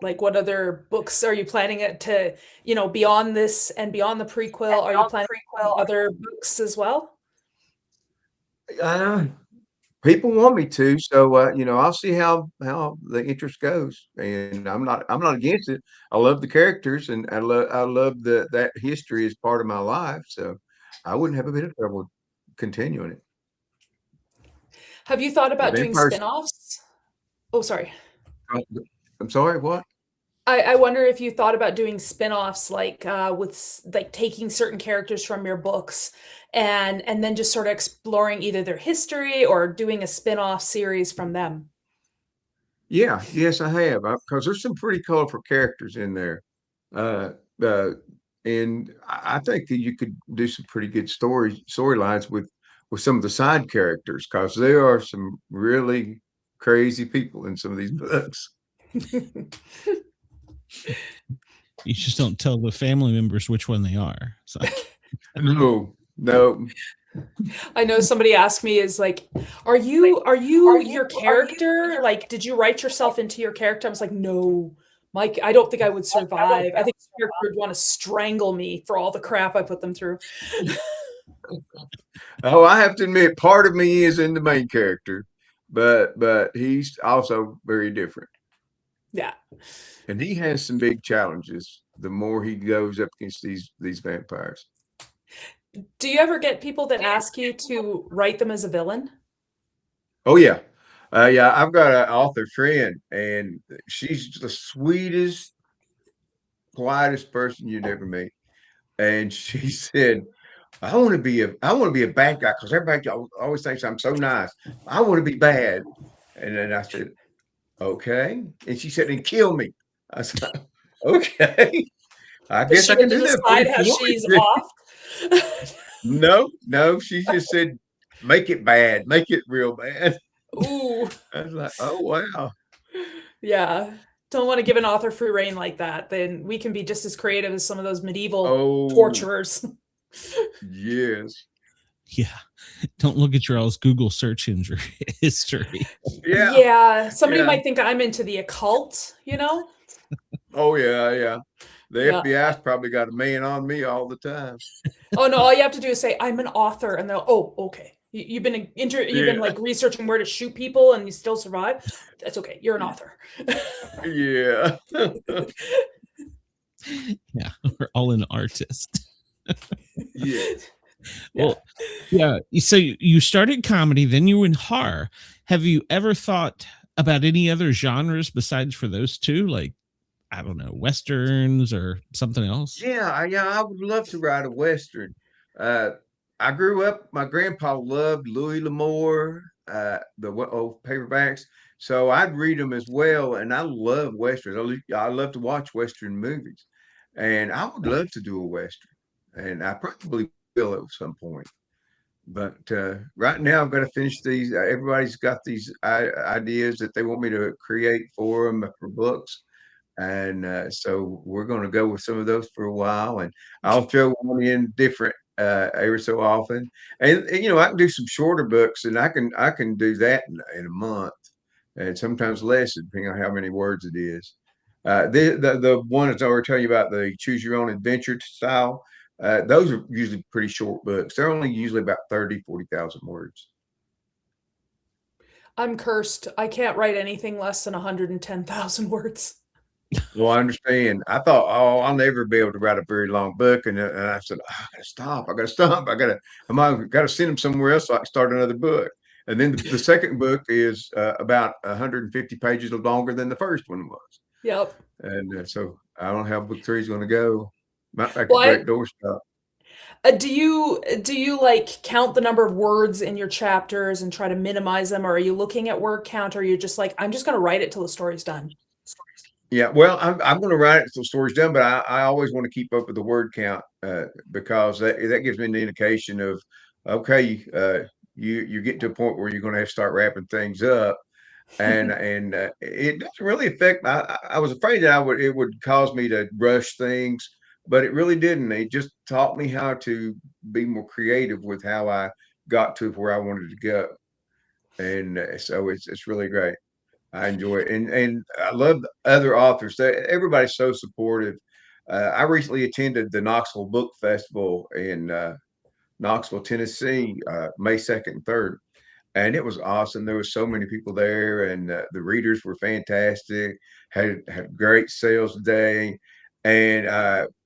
Like, what other books are you planning it to, beyond this and beyond the prequel? Are you planning other books as well? People want me to, so I'll see how the interest goes, and I'm not against it. I love the characters, and I love that history is part of my life, so I wouldn't have a bit of trouble continuing it. Have you thought The about doing vampires. spin-offs? Oh, sorry. I'm sorry. What? I wonder if you thought about doing spin-offs like like taking certain characters from your books and then just sort of exploring either their history or doing a spin-off series from them. Yeah, yes, I have, because there's some pretty colorful characters in there, uh, uh, and I think that you could do some pretty good storylines with some of the side characters, because there are some really crazy people in some of these books. You just don't tell the family members which one they are. So. No. I know somebody asked me is like, are you your character? Like, did you write yourself into your character? I was like, no, Mike, I don't think I would survive. I think the character would want to strangle me for all the crap I put them through. Oh, I have to admit, part of me is in the main character, but he's also very different. Yeah. And he has some big challenges the more he goes up against these vampires. Do you ever get people that ask you to write them as a villain? Oh yeah. Yeah, I've got an author friend, and she's the sweetest, politest person you'd ever meet. And she said, I want to be a bad guy, because everybody always thinks I'm so nice. I want to be bad. And then I said, okay. And she said, and kill me. I said, okay. I guess I can do that. Decide how she's off. No, she just said, make it bad, make it real bad. Ooh. I was like, oh wow. Yeah. Don't want to give an author free reign like that. Then we can be just as creative as some of those medieval torturers. Yes. Yeah. Don't look at your all's Google search engine history. Yeah. Yeah. Somebody might think I'm into the occult, Oh yeah. The FBI's probably got a man on me all the time. Oh no, all you have to do is say I'm an author, and they'll, oh, okay. You've been been like researching where to shoot people and you still survive. That's okay. You're an author. Yeah. Yeah, we're all an artist. Yes. Well, yeah. So you started comedy, then you were in horror. Have you ever thought about any other genres besides for those two? Like, I don't know, Westerns or something else? Yeah, I would love to write a Western. I grew up, my grandpa loved Louis L'Amour, the old paperbacks. So I'd read them as well. And I love Westerns. I love to watch Western movies. And I would love to do a Western. And I probably will at some point. But right now, I've got to finish these. Everybody's got these ideas that they want me to create for them for books. And so we're going to go with some of those for a while. And I'll throw one in different every so often. And I can do some shorter books, and I can do that in a month, and sometimes less, depending on how many words it is. The one that's I already telling you about, the choose your own adventure style, those are usually pretty short books. They're only usually about 40,000 words. I'm cursed. I can't write anything less than 110,000 words. Well, I understand. I thought, oh, I'll never be able to write a very long book, and I said, oh, I gotta stop. I gotta send them somewhere else so I can start another book. And then the second book is about 150 pages longer than the first one was. Yep. And so I don't know how book 3 is going to go. Might make a great doorstop. Do you like count the number of words in your chapters and try to minimize them, or are you looking at word count, or are you just like, I'm just going to write it till the story's done? Yeah, well, I'm going to write it till the story's done, but I always want to keep up with the word count because that gives me an indication of, okay, you get to a point where you're going to have to start wrapping things up, and it doesn't really affect. I was afraid that it would cause me to rush things, but it really didn't. It just taught me how to be more creative with how I got to where I wanted to go, and so it's really great. I enjoy it, and I love the other authors. Everybody's so supportive. I recently attended the Knoxville Book Festival in Knoxville, Tennessee, May 2nd and 3rd. And it was awesome. There were so many people there, and the readers were fantastic. Had great sales day, and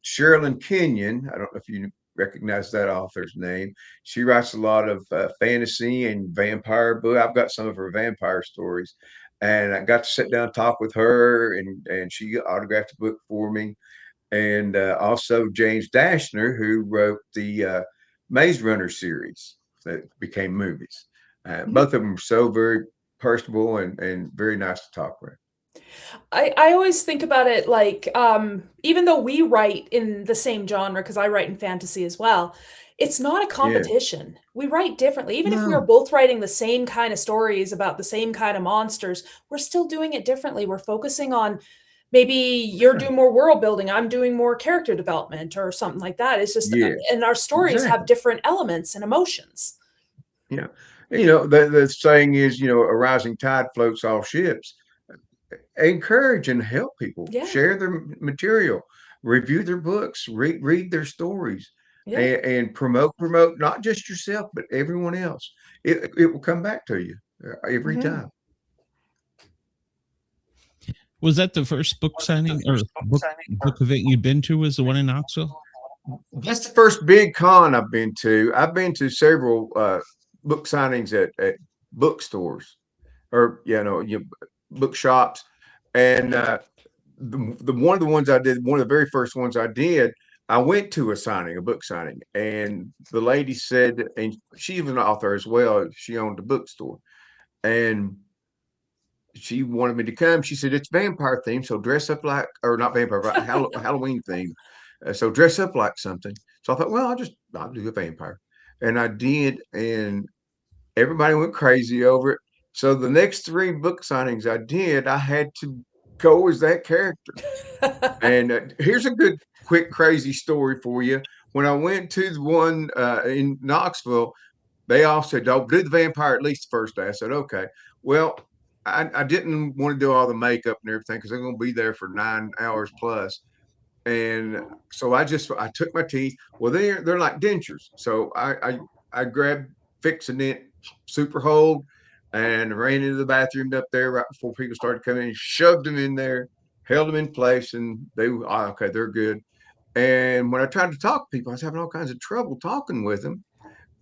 Sherilyn Kenyon. I don't know if you recognize that author's name. She writes a lot of fantasy and vampire book. I've got some of her vampire stories, and I got to sit down and talk with her, and she autographed a book for me. And also James Dashner, who wrote the Maze Runner series that became movies. Both of them are so very personable and very nice to talk with. I always think about it like, even though we write in the same genre, because I write in fantasy as well, it's not a competition. We write differently. Even if we are both writing the same kind of stories about the same kind of monsters, we're still doing it differently. We're focusing on maybe you're doing more world building, I'm doing more character development or something like that. It's just, and our stories have different elements and emotions. Yeah. The saying is, a rising tide floats all ships. Encourage and help people, share their material, review their books, read their stories, and promote not just yourself, but everyone else. It will come back to you every time. Was that the first book signing or book event you'd been to? Was the one in Knoxville? That's the first big con I've been to. I've been to several book signings at bookstores or bookshops, and the one of the ones I did, one of the very first ones I did, I went to a book signing, and the lady said, and she was an author as well. She owned a bookstore, and she wanted me to come. She said, it's vampire themed, so dress up like, or not vampire, but Halloween themed. So dress up like something. So I thought, well, I'll do a vampire. And I did, and everybody went crazy over it. So the next 3 book signings I did, I had to go as that character. And here's a good, quick, crazy story for you. When I went to the one in Knoxville, they all said, oh, do the vampire at least the first day. I said, okay. Well, I didn't want to do all the makeup and everything because they're going to be there for 9 hours plus. And so I took my teeth. Well, they're like dentures. So I grabbed Fix-A-Dent Super Hold and ran into the bathroom up there right before people started coming in, shoved them in there, held them in place, and okay, they're good. And when I tried to talk to people, I was having all kinds of trouble talking with them.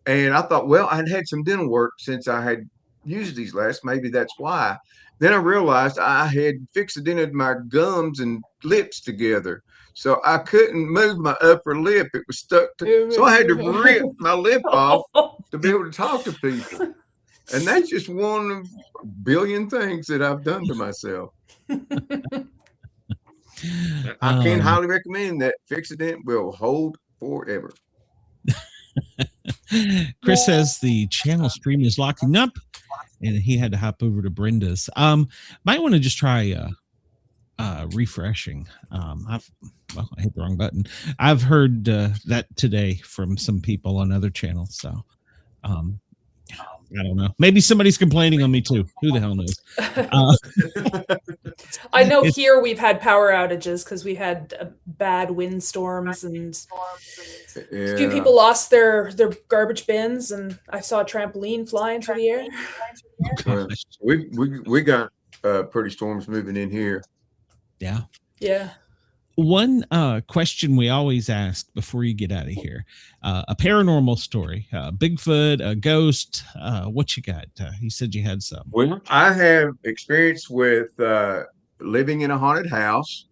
And I thought, well, I'd had some dental work since I had used these last. Maybe that's why. Then I realized I had Fix-A-Dented my gums and lips together. So I couldn't move my upper lip. It was stuck so I had to rip my lip off to be able to talk to people. And that's just one of a billion things that I've done to myself. I can highly recommend that. Fix-A-Dent will hold forever. Chris says the channel stream is locking up and he had to hop over to Brenda's. Might want to just try refreshing. I hit the wrong button. I've heard that today from some people on other channels. So I don't know. Maybe somebody's complaining on me too. Who the hell knows? I know here we've had power outages because we had bad windstorms and a few people lost their garbage bins, and I saw a trampoline flying through the air. We got pretty storms moving in here. Yeah. Yeah. One question we always ask before you get out of here, a paranormal story, Bigfoot, a ghost, what you got? You said you had some. Well, I have experience with living in a haunted house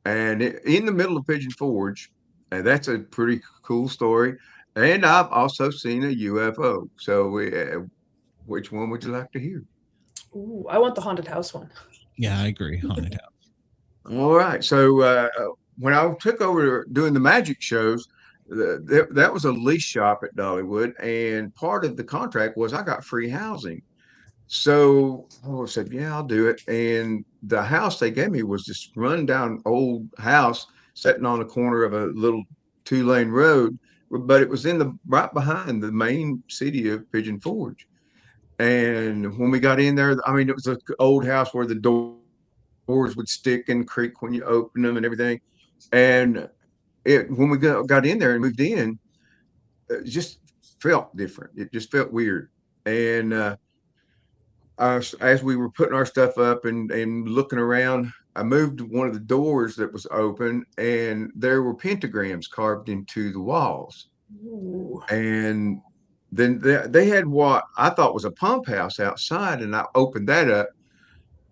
and in the middle of Pigeon Forge, and that's a pretty cool story. And I've also seen a UFO. So which one would you like to hear? Ooh, I want the haunted house one. Yeah, I agree. Haunted house. All right. So when I took over doing the magic shows, that was a lease shop at Dollywood, and part of the contract was I got free housing. So I said, yeah, I'll do it. And the house they gave me was this rundown old house sitting on the corner of a little 2-lane road, but it was right behind the main city of Pigeon Forge. And when we got in there, I mean, it was an old house where the doors would stick and creak when you open them and everything. And when we got in there and moved in, it just felt different. It just felt weird. And as we were putting our stuff up and looking around, I moved one of the doors that was open, and there were pentagrams carved into the walls. Ooh. And then they had what I thought was a pump house outside, and I opened that up,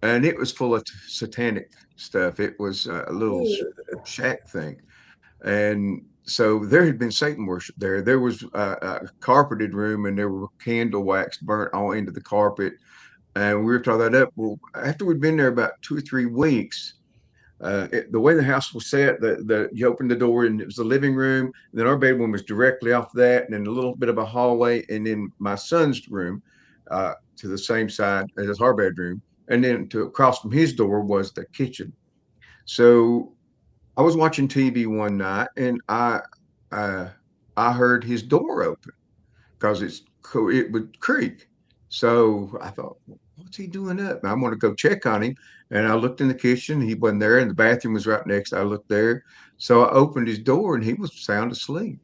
and it was full of satanic stuff. It was a little shack thing. And so there had been Satan worship there. There was a carpeted room, and there were candle wax burnt all into the carpet. And we were talking that up. Well, after we'd been there about 2 or 3 weeks, the way the house was set, you opened the door and it was the living room. And then our bedroom was directly off that, and then a little bit of a hallway, and then my son's room to the same side as our bedroom. And then across from his door was the kitchen. So I was watching TV one night, and I heard his door open because it would creak. So I thought, what's he doing up? I'm going to go check on him. And I looked in the kitchen. He wasn't there, and the bathroom was right next. I looked there. So I opened his door, and he was sound asleep.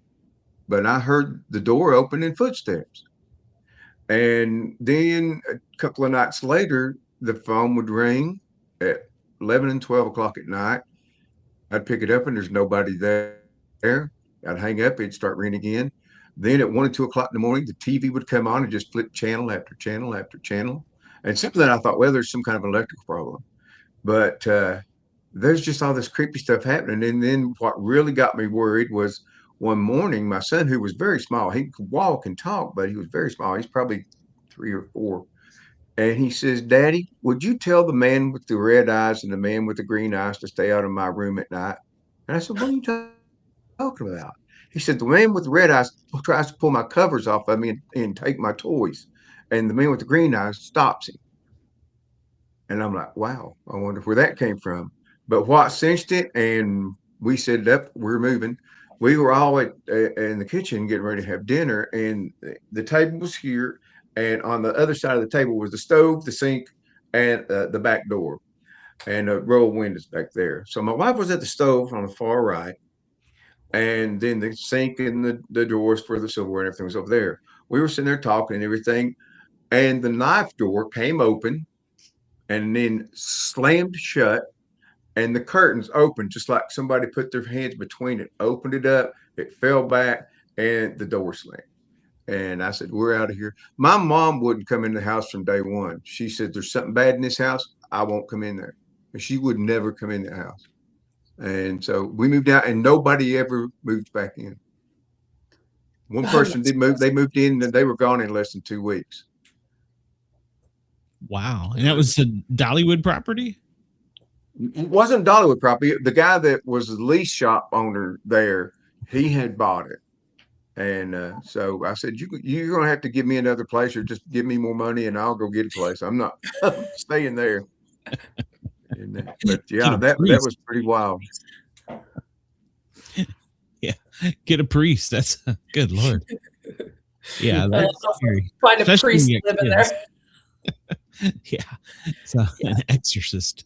But I heard the door open and footsteps. And then a couple of nights later, the phone would ring at 11 and 12 o'clock at night. I'd pick it up, and there's nobody there. I'd hang up. It'd start ringing again. Then at 1 and 2 o'clock in the morning, the TV would come on and just flip channel after channel after channel. And something I thought, well, there's some kind of electrical problem. But there's just all this creepy stuff happening. And then what really got me worried was one morning, my son, who was very small, he could walk and talk, but he was very small. He's probably 3 or 4. And he says, Daddy, would you tell the man with the red eyes and the man with the green eyes to stay out of my room at night? And I said, what are you talking about? He said, the man with the red eyes tries to pull my covers off of me and take my toys. And the man with the green eyes stops him. And I'm like, wow, I wonder where that came from. But what cinched it, and we set it up, we're moving. We were all in the kitchen getting ready to have dinner, and the table was here. And on the other side of the table was the stove, the sink, and the back door, and a row of windows back there. So my wife was at the stove on the far right. And then the sink and the drawers for the silverware and everything was over there. We were sitting there talking and everything. And the knife door came open and then slammed shut. And the curtains opened just like somebody put their hands between it, opened it up. It fell back and the door slammed. And I said, we're out of here. My mom wouldn't come in the house from day one. She said, there's something bad in this house. I won't come in there. And she would never come in the house. And so we moved out, and nobody ever moved back in. One person did move. They moved in, and they were gone in less than 2 weeks. Wow. And that was a Dollywood property? It wasn't Dollywood property. The guy that was the lease shop owner there, he had bought it. And so I said, you're going to have to give me another place, or just give me more money and I'll go get a place. I'm not staying there. But yeah, that was pretty wild. Yeah, get a priest. That's good Lord. Yeah, that's scary. Find a priest living there. Yeah, so an exorcist.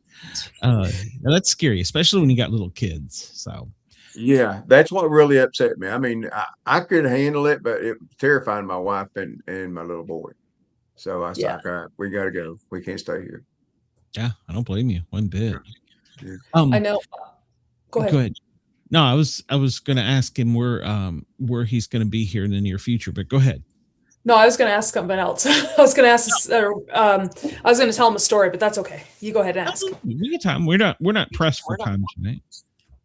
That's scary, especially when you got little kids. So yeah, that's what really upset me. I mean, I could handle it, but it was terrifying my wife and my little boy. So I said, all right, we got to go. We can't stay here. Yeah, I don't blame you one bit. Yeah. I know. Go ahead. No, I was going to ask him where he's going to be here in the near future, but go ahead. No, I was going to ask something else. I was going to ask, I was going to tell him a story, but that's okay. You go ahead and ask. We got time. We're not pressed for time tonight.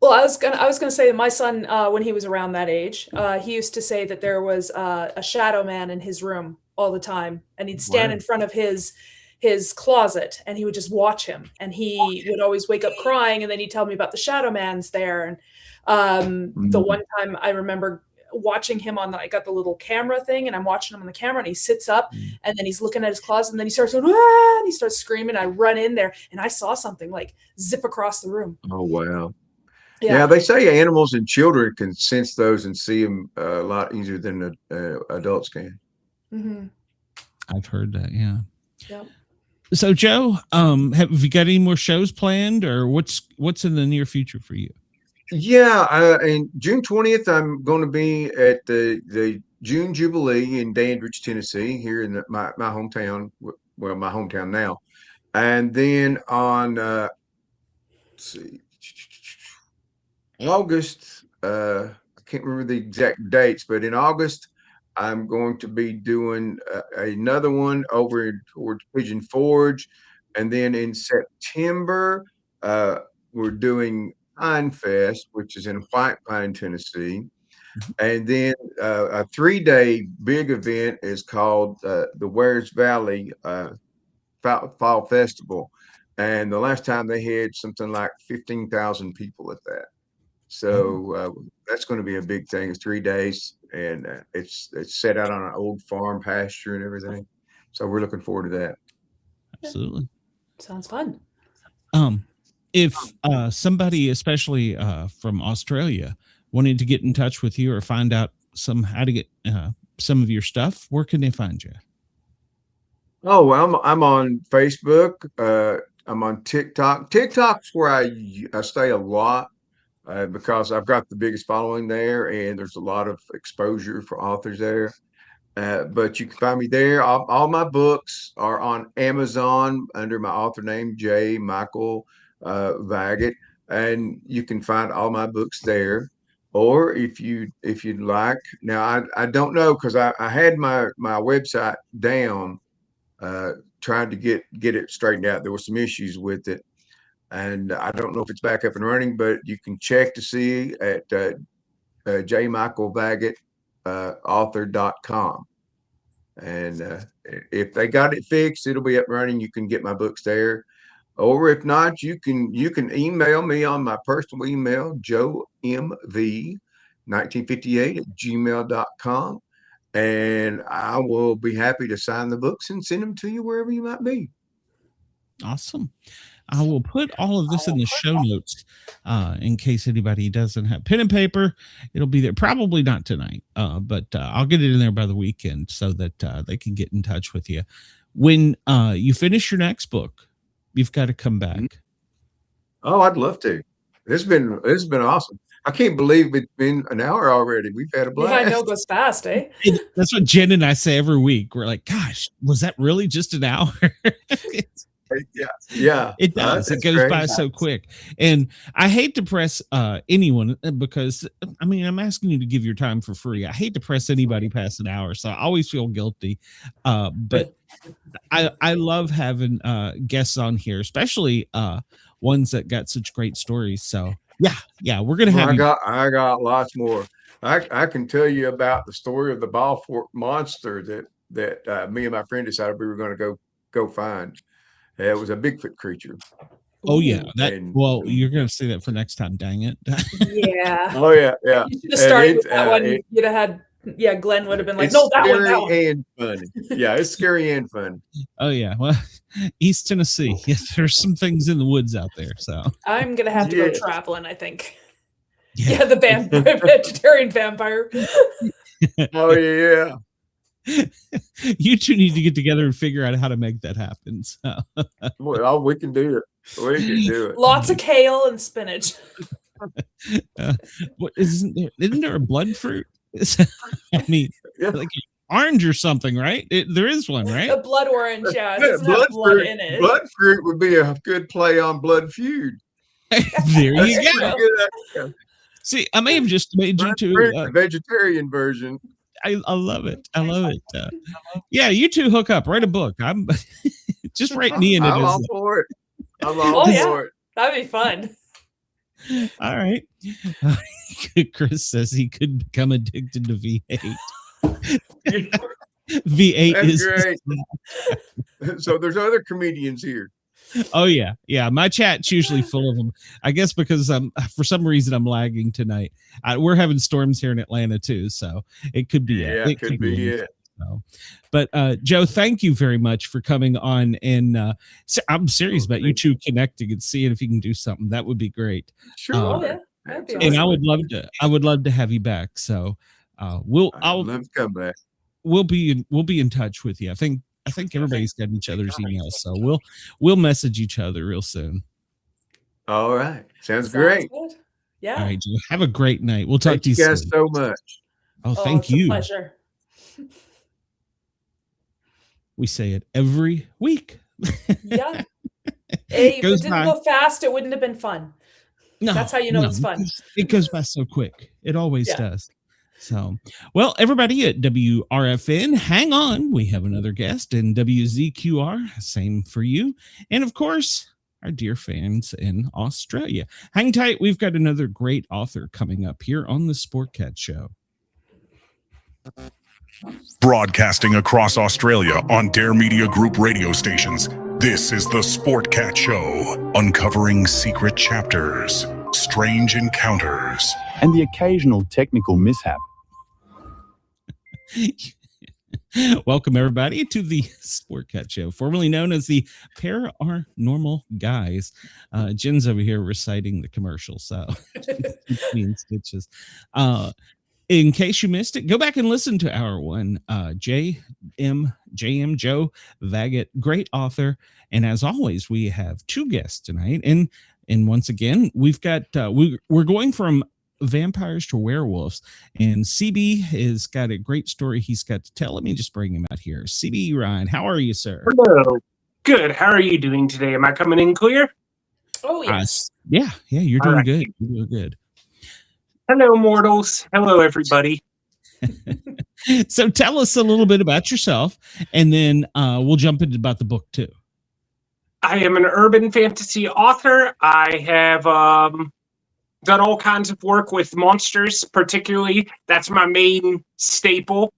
Well, I was gonna say that my son, when he was around that age, he used to say that there was a shadow man in his room all the time, and he'd stand in front of his closet, and he would just watch him, and he would always wake up crying, and then he'd tell me about the shadow man's there. And the one time I remember watching him I got the little camera thing, and I'm watching him on the camera, and he sits up, and then he's looking at his closet, and then he starts going, ah, and he starts screaming. I run in there, and I saw something like zip across the room. Oh wow. Yeah, they say animals and children can sense those and see them a lot easier than adults can. Mm-hmm. I've heard that. Yeah. Yep. So Joe, have you got any more shows planned, or what's in the near future for you? Yeah, and June 20th, I'm going to be at the June Jubilee in Dandridge, Tennessee, here in my hometown. Well, my hometown now. And then on let's see, August, I can't remember the exact dates, but in August, I'm going to be doing another one over towards Pigeon Forge. And then in September, we're doing Pine Fest, which is in White Pine, Tennessee. And then a 3-day big event is called the Wares Valley Fall Festival. And the last time they had something like 15,000 people at that. So that's going to be a big thing. It's 3 days, and it's set out on an old farm pasture and everything. So we're looking forward to that. Absolutely. Sounds fun. If somebody, especially from Australia, wanted to get in touch with you or find out how to get some of your stuff, where can they find you? Oh, well, I'm on Facebook. I'm on TikTok. TikTok's where I stay a lot because I've got the biggest following there, and there's a lot of exposure for authors there. But you can find me there. All my books are on Amazon under my author name, J. Michael Vagott, and you can find all my books there. Or if you'd like, now I don't know, because I had my website down, trying to get it straightened out. There were some issues with it, and I don't know if it's back up and running, but you can check to see at jmichaelvagott.author.com. And if they got it fixed, it'll be up and running. You can get my books there. Or if not, you can email me on my personal email, joemv1958@gmail.com. And I will be happy to sign the books and send them to you wherever you might be. Awesome. I will put all of this in the show notes in case anybody doesn't have pen and paper. It'll be there. Probably not tonight, but I'll get it in there by the weekend so that they can get in touch with you. When you finish your next book, you've got to come back. Oh, I'd love to. It's been awesome. I can't believe it's been an hour already. We've had a blast. I know it goes fast, eh? That's what Jen and I say every week. We're like, gosh, was that really just an hour? Yeah, it does. It goes great. by so quick. And I hate to press anyone, because I mean, I'm asking you to give your time for free. I hate to press anybody past an hour, so I always feel guilty. But I love having guests on here, especially ones that got such great stories. So yeah, we're gonna have. I got lots more. I can tell you about the story of the Balfour monster that me and my friend decided we were going to go find. It was a Bigfoot creature. Oh yeah, you're going to say that for next time. Dang it! Yeah. Oh yeah. You should have started with that one. You'd have had. Yeah, Glenn would have been like, "No, that one." And funny. Yeah, it's scary and fun. Oh yeah, well, East Tennessee. Yes, there's some things in the woods out there. So I'm gonna have to go traveling, I think. Yeah, the vegetarian vampire. Oh yeah. You two need to get together and figure out how to make that happen. So. Well, we can do it. We can do it. Lots of kale and spinach. What isn't there a blood fruit? I mean, like orange or something, right? There is one, right? A blood orange, yeah. It doesn't have blood in it. Blood fruit would be a good play on Blood Feud. There you go. See, I may have just made you two a vegetarian version. I love it. I love it. Yeah, you two hook up. Write a book. I'm just write me in it. I'm all for it. I'm all for it. That'd be fun. All right. Chris says he could become addicted to V8. V8 That's is great. So there's other comedians here. Oh yeah. My chat's usually full of them. I guess because for some reason I'm lagging tonight. We're having storms here in Atlanta too, so it could be it could be it. So. But Joe, thank you very much for coming on, and I'm serious about you two connecting and seeing if you can do something. That would be great. Sure. Yeah. That'd be And awesome. I would love to have you back. So I'll love to come back. We'll be in touch with you. I think I think everybody's got each other's emails, so we'll message each other real soon. All right. Sounds great. Good. Yeah. All right, Joe. Have a great night. We'll talk Thank to you you guys soon. so much. Oh, thank it's a you. pleasure. We say it every week. Yeah. Hey, if it Goes didn't by. go fast, it wouldn't have been fun. No, That's how you know it's fun. It goes by so quick. It always Yeah. does. So, well, everybody at WRFN, hang on. We have another guest in WZQR. Same for you. And of course, our dear fans in Australia. Hang tight. We've got another great author coming up here on the Sportcat Show. Broadcasting across Australia on Dare Media Group radio stations, this is the Sportcat Show, uncovering secret chapters, strange encounters, and the occasional technical mishap. Welcome, everybody, to the Sportcat Show, formerly known as the Paranormal Guys. Jen's over here reciting the commercial, so between stitches. In case you missed it, go back and listen to our one, JM Joe Vagott, great author. And as always, we have two guests tonight. And once again, we've got we're going from vampires to werewolves, and CB has got a great story he's got to tell. Let me just bring him out here. CB Ryan, how are you, sir? Hello. Good. How are you doing today? Am I coming in clear? Oh, yes. Yeah, you're doing right. good. You're doing good. Hello, mortals. Hello, everybody. So tell us a little bit about yourself, and then we'll jump into about the book too. I am an urban fantasy author. I have done all kinds of work with monsters, particularly. That's my main staple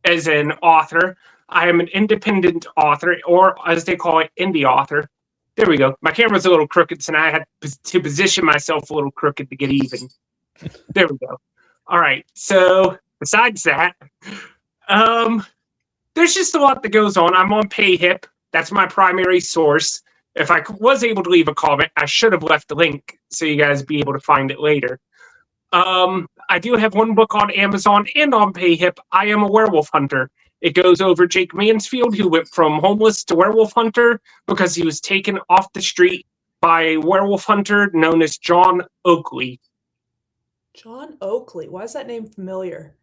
as an author. I am an independent author, or as they call it, indie author. There we go. My camera's a little crooked, so now I had to position myself a little crooked to get even. There we go. All right. So besides that, there's just a lot that goes on. I'm on PayHip. That's my primary source. If I was able to leave a comment, I should have left the link so you guys be able to find it later. I do have one book on Amazon and on PayHip. I Am a Werewolf Hunter. It goes over Jake Mansfield, who went from homeless to werewolf hunter because he was taken off the street by a werewolf hunter known as John Oakley. John Oakley. Why is that name familiar?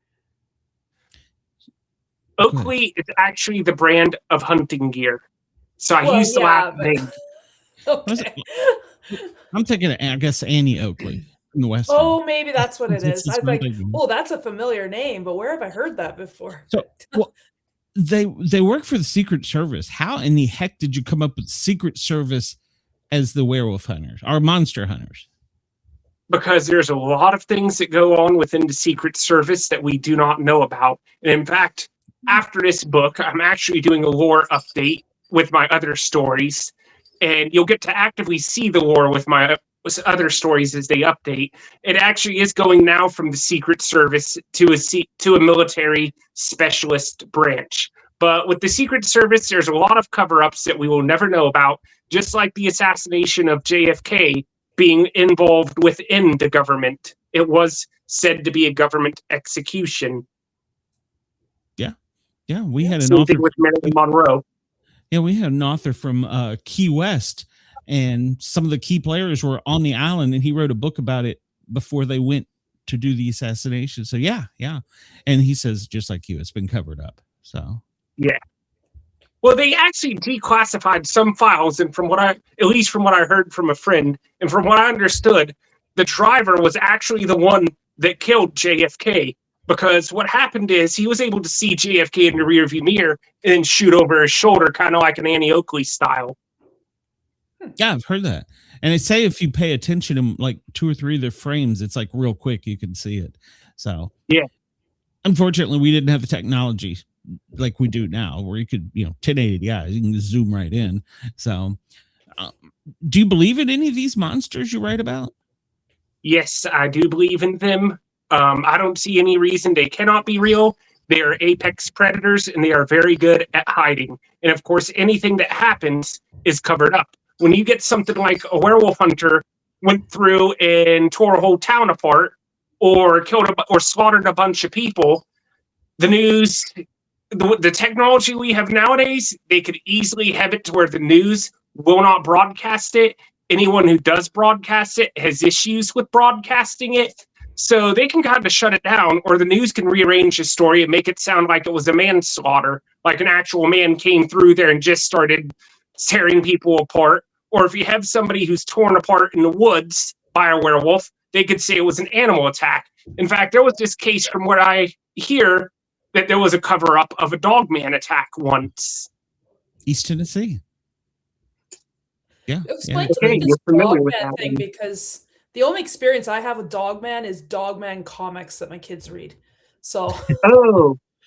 Oakley is actually the brand of hunting gear. So I used the last name. Okay. I'm thinking, I guess, Annie Oakley in the West. Oh, maybe that's what it is. That's I was like, thinking. oh, that's a familiar name, but where have I heard that before? So, well, they work for the Secret Service. How in the heck did you come up with Secret Service as the werewolf hunters or monster hunters? Because there's a lot of things that go on within the Secret Service that we do not know about. And in fact, after this book, I'm actually doing a lore update with my other stories. And you'll get to actively see the lore with my other stories as they update. It actually is going now from the Secret Service to a military specialist branch. But with the Secret Service, there's a lot of cover-ups that we will never know about, just like the assassination of JFK being involved within the government. It was said to be a government execution. Yeah, we had an Same author thing with Marilyn Monroe. Yeah, we had an author from Key West, and some of the key players were on the island, and he wrote a book about it before they went to do the assassination. So yeah. And he says, just like you, it's been covered up. So yeah. Well, they actually declassified some files, and at least from what I heard from a friend, and from what I understood, the driver was actually the one that killed JFK. Because what happened is he was able to see JFK in the rearview mirror and then shoot over his shoulder, kind of like an Annie Oakley style. yeah, I've heard that. And they say if you pay attention to like 2 or 3 of their frames, it's like real quick, you can see it. So yeah. Unfortunately, we didn't have the technology like we do now, where you could, 1080, you can just zoom right in. So do you believe in any of these monsters you write about? Yes, I do believe in them. I don't see any reason they cannot be real. They are apex predators, and they are very good at hiding. And of course, anything that happens is covered up. When you get something like a werewolf hunter went through and tore a whole town apart, or killed or slaughtered a bunch of people, the news the technology we have nowadays, they could easily have it to where the news will not broadcast it. Anyone who does broadcast it has issues with broadcasting it. So they can kind of shut it down, or the news can rearrange the story and make it sound like it was a manslaughter, like an actual man came through there and just started tearing people apart. Or if you have somebody who's torn apart in the woods by a werewolf, they could say it was an animal attack. In fact, there was this case from what I hear that there was a cover-up of a dogman attack once. East Tennessee. Yeah. Explain to me this Dogman thing, because the only experience I have with Dogman is Dogman comics that my kids read. So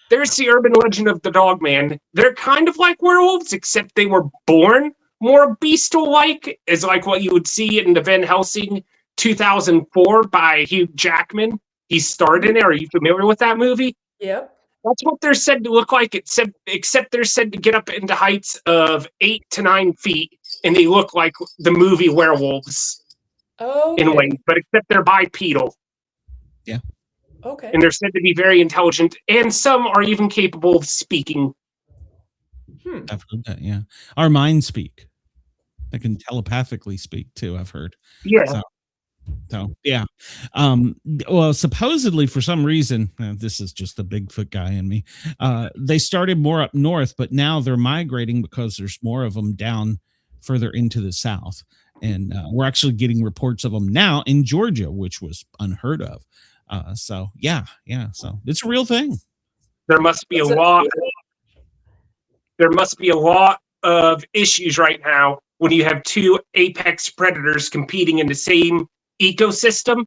there's the urban legend of the Dogman. They're kind of like werewolves, except they were born more bestial-like, is like what you would see in the Van Helsing 2004 by Hugh Jackman. He starred in it. Are you familiar with that movie? Yep. That's what they're said to look like, except they're said to get up into heights of 8 to 9 feet, and they look like the movie werewolves in a way, but except they're bipedal. Yeah. Okay. And they're said to be very intelligent, and some are even capable of speaking. I've heard that, yeah. Our minds speak. They can telepathically speak, too, I've heard. Yeah. So yeah. Well, supposedly for some reason, this is just the Bigfoot guy in me. They started more up north, but now they're migrating because there's more of them down further into the south. And we're actually getting reports of them now in Georgia, which was unheard of. So yeah. So it's a real thing. There must be a lot. There must be a lot of issues right now when you have two apex predators competing in the same ecosystem,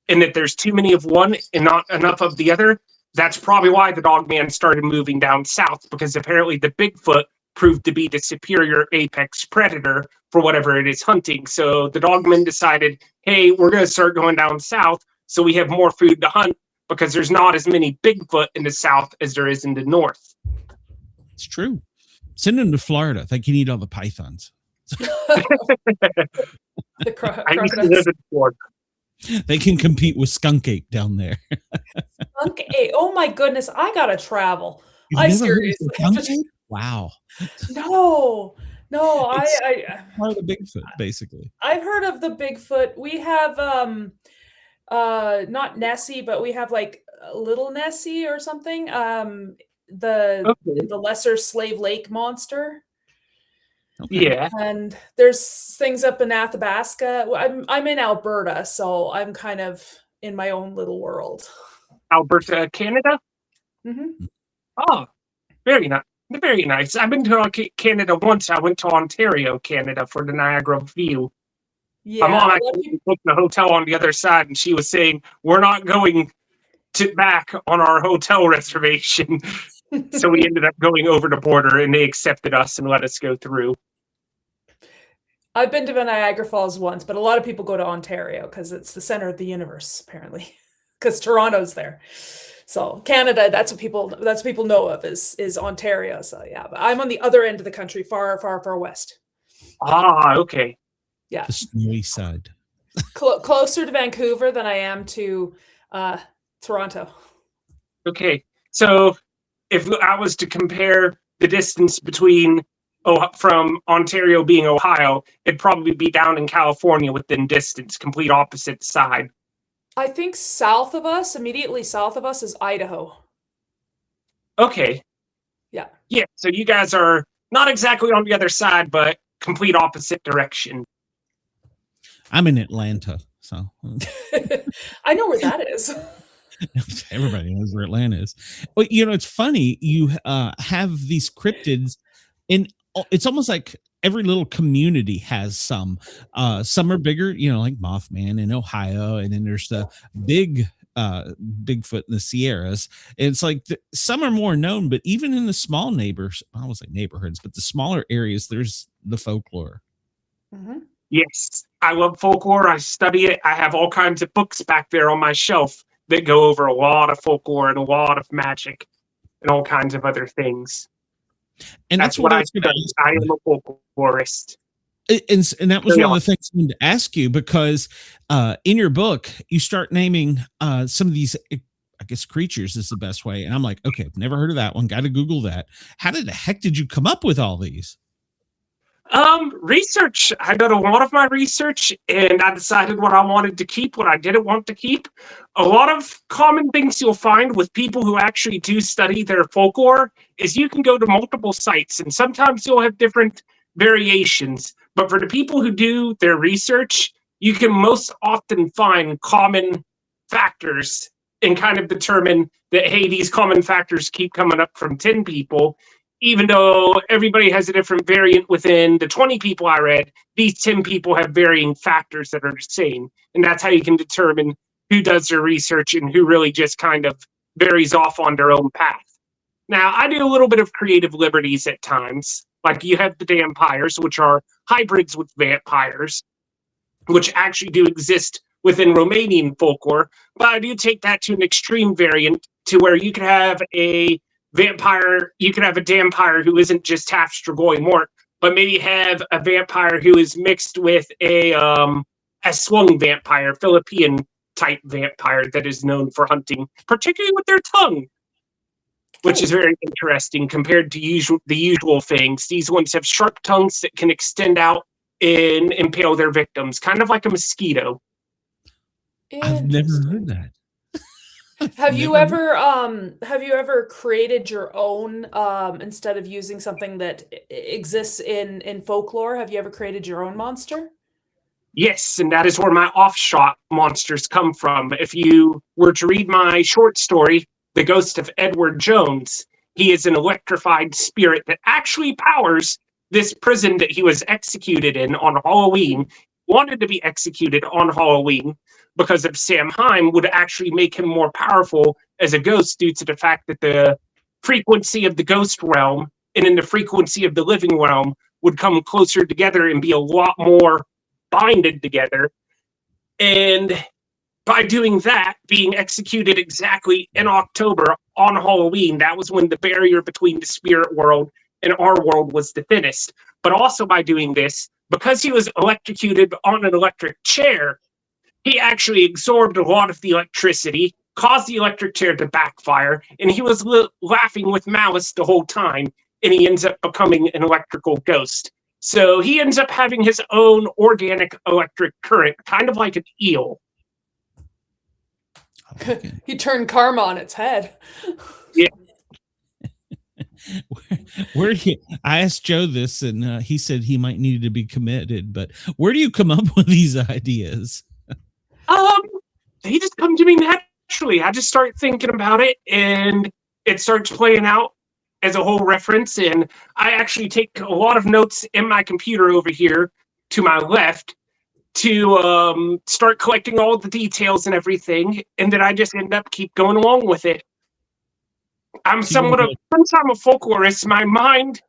and that there's too many of one and not enough of the other. That's probably why the Dogman started moving down south, because apparently the Bigfoot proved to be the superior apex predator for whatever it is hunting. So the Dogman decided, hey, we're going to start going down south so we have more food to hunt, because there's not as many Bigfoot in the south as there is in the north. It's true. Send them to Florida. They can eat all the pythons. The crocodiles. They can compete with skunk ape down there. Skunk ape. Oh my goodness, I gotta travel. I seriously. Wow. No. I part of the Bigfoot, basically. I've heard of the Bigfoot. We have not Nessie, but we have like Little Nessie or something. The lesser Slave Lake monster. Okay. Yeah. And there's things up in Athabasca. I'm in Alberta, so I'm kind of in my own little world. Alberta, Canada? Mm-hmm. Oh, very nice. Very nice. I've been to Canada once. I went to Ontario, Canada for the Niagara view. Yeah. My mom actually booked the hotel on the other side, and she was saying, we're not going back on our hotel reservation. So we ended up going over the border, and they accepted us and let us go through. I've been to Niagara Falls once, but a lot of people go to Ontario because it's the center of the universe, apparently, because Toronto's there. So Canada, that's what people know of is Ontario. So yeah, but I'm on the other end of the country, far west. Ah, okay. Yeah, the snowy side. Closer to Vancouver than I am to Toronto. Okay, so if I was to compare the distance between from Ontario being Ohio, it'd probably be down in California within distance, complete opposite side. I think immediately south of us is Idaho. Okay. Yeah. Yeah, so you guys are not exactly on the other side, but complete opposite direction. I'm in Atlanta, so. I know where that is. Everybody knows where Atlanta is. Well, it's funny. You have these cryptids, and it's almost like every little community has some. Some are bigger, like Mothman in Ohio, and then there's the big Bigfoot in the Sierras. And it's like some are more known, but even in the small neighborhoods, but the smaller areas, there's the folklore. Mm-hmm. Yes, I love folklore. I study it. I have all kinds of books back there on my shelf that go over a lot of folklore and a lot of magic and all kinds of other things. And that's what I study. I am a folklorist. And that was one of the things I wanted to ask you, because in your book, you start naming some of these I guess creatures is the best way. And I'm like, okay, I've never heard of that one. Got to Google that. How the heck did you come up with all these? Research. I did a lot of my research and I decided what I wanted to keep, what I didn't want to keep. A lot of common things you'll find with people who actually do study their folklore is you can go to multiple sites and sometimes you'll have different variations. But for the people who do their research, you can most often find common factors and kind of determine that, hey, these common factors keep coming up from 10 people. Even though everybody has a different variant within the 20 people I read, these 10 people have varying factors that are the same. And that's how you can determine who does their research and who really just kind of varies off on their own path. Now, I do a little bit of creative liberties at times. Like you have the vampires, which are hybrids with vampires, which actually do exist within Romanian folklore. But I do take that to an extreme variant to where you could have a vampire, you could have a vampire who isn't just half Strigoi Mort, but maybe have a vampire who is mixed with a swung vampire, Philippine type vampire that is known for hunting, particularly with their tongue, which is very interesting compared to the usual things. These ones have sharp tongues that can extend out and impale their victims, kind of like a mosquito. I've never heard that. Have you ever created your own instead of using something that exists in folklore? Have you ever created your own monster? Yes, and that is where my offshot monsters come from. If you were to read my short story, The Ghost of Edward Jones, he is an electrified spirit that actually powers this prison that he was executed in on Halloween. Wanted to be executed on Halloween because of Samhain would actually make him more powerful as a ghost due to the fact that the frequency of the ghost realm and in the frequency of the living realm would come closer together and be a lot more binded together. And by doing that, being executed exactly in October on Halloween, that was when the barrier between the spirit world and our world was the thinnest. But also by doing this, because he was electrocuted on an electric chair, he actually absorbed a lot of the electricity, caused the electric chair to backfire, and he was laughing with malice the whole time, and he ends up becoming an electrical ghost. So he ends up having his own organic electric current, kind of like an eel. He turned karma on its head. Yeah. I asked Joe this, and he said he might need to be committed. But where do you come up with these ideas? They just come to me naturally. I just start thinking about it, and it starts playing out as a whole reference. And I actually take a lot of notes in my computer over here to my left to start collecting all the details and everything, and then I just end up keep going along with it. Since I'm a folklorist, my mind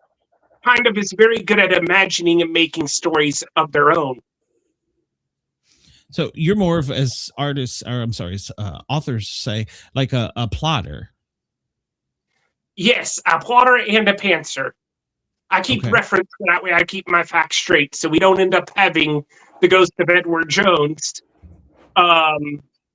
kind of is very good at imagining and making stories of their own. So you're more of, as artists, or I'm sorry, as authors say, like a plotter. Yes, a plotter and a pantser. I keep reference, that way I keep my facts straight, so we don't end up having the Ghost of Edward Jones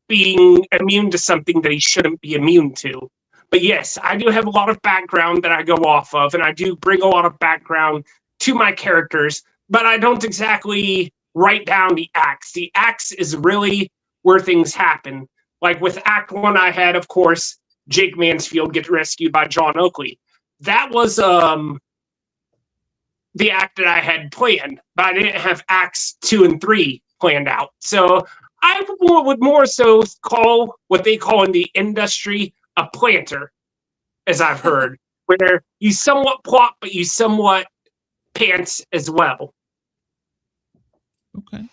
being immune to something that he shouldn't be immune to. But yes, I do have a lot of background that I go off of, and I do bring a lot of background to my characters, but I don't exactly write down the acts. The acts is really where things happen. Like with Act 1, I had, of course, Jake Mansfield get rescued by John Oakley. That was the act that I had planned, but I didn't have Acts 2 and 3 planned out. So I would more so call what they call in the industry a planter, as I've heard, where you somewhat plot, but you somewhat pants as well. Okay.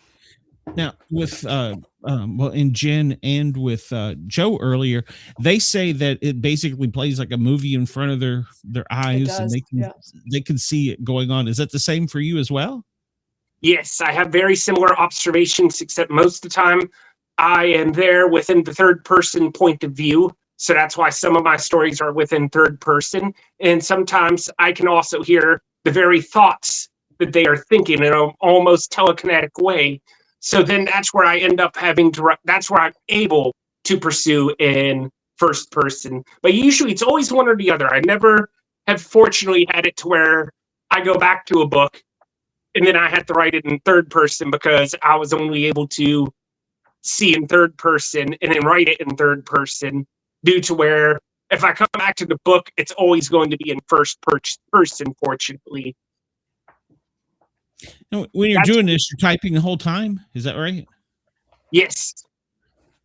Now, with in Jen and with Joe earlier, they say that it basically plays like a movie in front of their eyes, and they can see it going on. Is that the same for you as well? Yes, I have very similar observations, except most of the time I am there within the third person point of view. So that's why some of my stories are within third person. And sometimes I can also hear the very thoughts that they are thinking in an almost telekinetic way. So then that's where I end up having that's where I'm able to pursue in first person, but usually it's always one or the other. I never have fortunately had it to where I go back to a book and then I had to write it in third person because I was only able to see in third person and then write it in third person, due to where if I come back to the book, it's always going to be in first person, fortunately. Now, when you're doing this, you're typing the whole time. Is that right? Yes.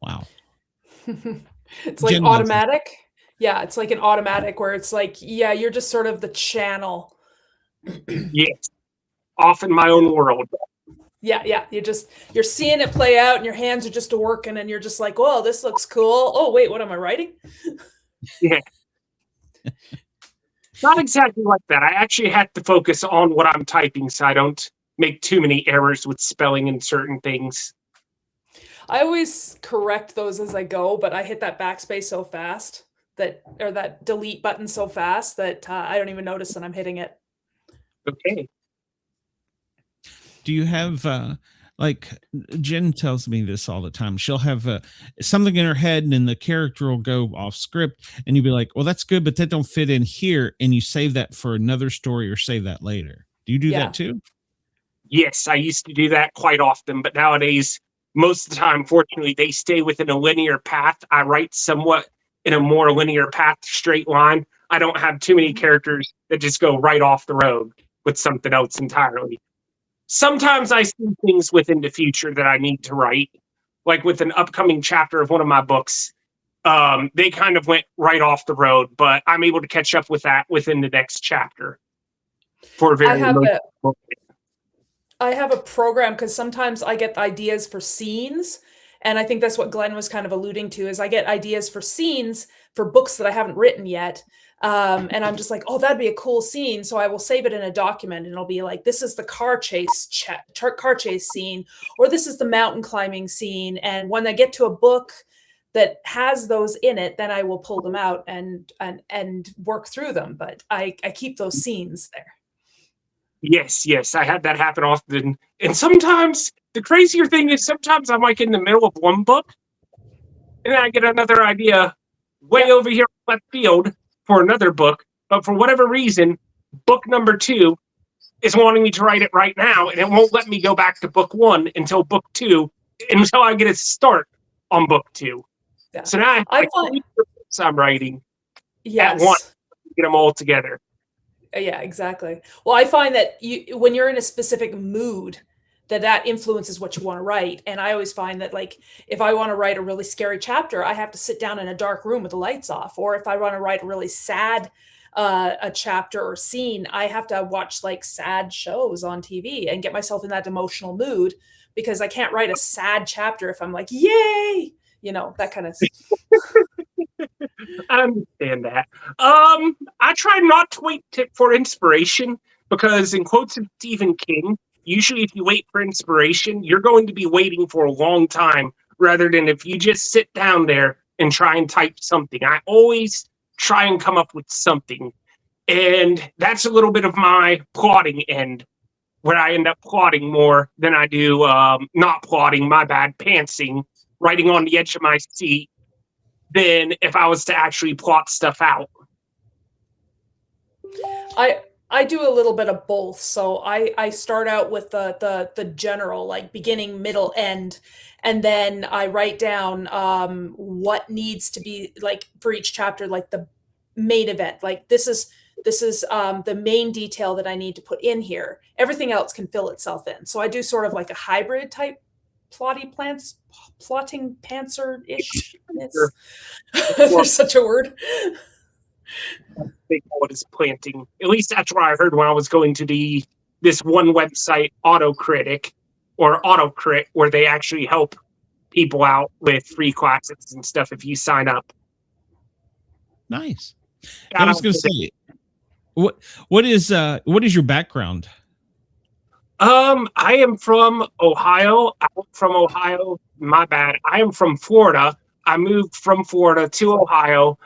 Wow. It's like Jen automatic. Yeah, it's like an automatic where it's like, yeah, you're just sort of the channel. Yes. Off in my own world. Yeah. You're seeing it play out and your hands are just working and you're just like, whoa, this looks cool. Oh, wait, what am I writing? Yeah. Not exactly like that. I actually had to focus on what I'm typing so I don't make too many errors with spelling and certain things. I always correct those as I go, but I hit that backspace so fast or that delete button so fast that I don't even notice that I'm hitting it. Okay. Do you have like Jen tells me this all the time? She'll have something in her head, and then the character will go off script, and you'll be like, "Well, that's good, but that don't fit in here," and you save that for another story or save that later. Do you do that too? Yes, I used to do that quite often, but nowadays, most of the time, fortunately, they stay within a linear path. I write somewhat in a more linear path, straight line. I don't have too many characters that just go right off the road with something else entirely. Sometimes I see things within the future that I need to write, like with an upcoming chapter of one of my books. They kind of went right off the road, but I'm able to catch up with that within the next chapter. I have a program because sometimes I get ideas for scenes, and I think that's what Glenn was kind of alluding to, is I get ideas for scenes for books that I haven't written yet. And I'm just like, oh, that'd be a cool scene. So I will save it in a document and it'll be like, this is the car chase scene, or this is the mountain climbing scene. And when I get to a book that has those in it, then I will pull them out and work through them. But I keep those scenes there. Yes. I had that happen often. And sometimes the crazier thing is sometimes I'm like in the middle of one book and then I get another idea way over here left field for another book, but for whatever reason, book number 2 is wanting me to write it right now, and it won't let me go back to book 1 until book 2, until I get a start on book 2. Yeah. So now I find books I'm writing at once to get them all together. Yeah, exactly. Well, I find that when you're in a specific mood, that influences what you want to write. And I always find that, like, if I want to write a really scary chapter, I have to sit down in a dark room with the lights off. Or if I want to write a really sad a chapter or scene, I have to watch like sad shows on TV and get myself in that emotional mood, because I can't write a sad chapter if I'm like, yay, that kind of I understand that. I try not to wait for inspiration, because in quotes of Stephen King, usually if you wait for inspiration, you're going to be waiting for a long time, rather than if you just sit down there and try and type something. I always try and come up with something. And that's a little bit of my plotting end, where I end up plotting more than I do not plotting, pantsing, writing on the edge of my seat, than if I was to actually plot stuff out. I do a little bit of both. So I start out with the general, like beginning, middle, end, and then I write down what needs to be, like, for each chapter, like the main event. Like this is the main detail that I need to put in here. Everything else can fill itself in. So I do sort of like a hybrid type plotting pantser-ish. There's such a word. They call it as planting. At least that's what I heard when I was going to this one website, Autocrit, where they actually help people out with free classes and stuff if you sign up. Nice. I was going to say, what is your background? I am from Ohio. My bad. I am from Florida. I moved from Florida to Ohio.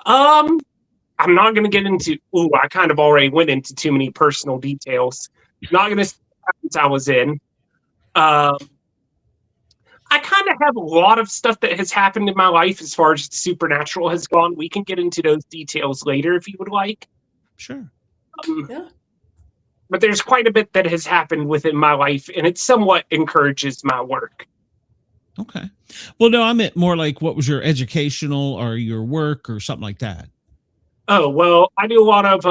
I'm not going to get into, I kind of already went into too many personal details. Not going to say what I was in. I I kind of have a lot of stuff that has happened in my life as far as supernatural has gone. We can get into those details later if you would like. Sure. Yeah. But there's quite a bit that has happened within my life, and it somewhat encourages my work. Okay. Well, no, I meant more like what was your educational or your work or something like that. Oh, well, I do a lot of,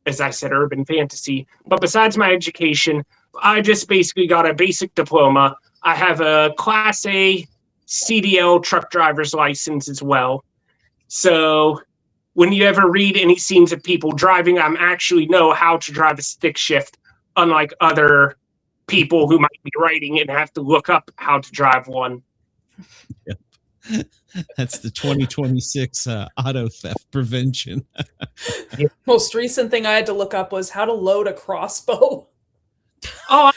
as I said, urban fantasy. But besides my education, I just basically got a basic diploma. I have a Class A CDL truck driver's license as well. So when you ever read any scenes of people driving, I actually know how to drive a stick shift, unlike other people who might be writing and have to look up how to drive one. Yep. That's the 2026 auto theft prevention. Most recent thing I had to look up was how to load a crossbow. Oh,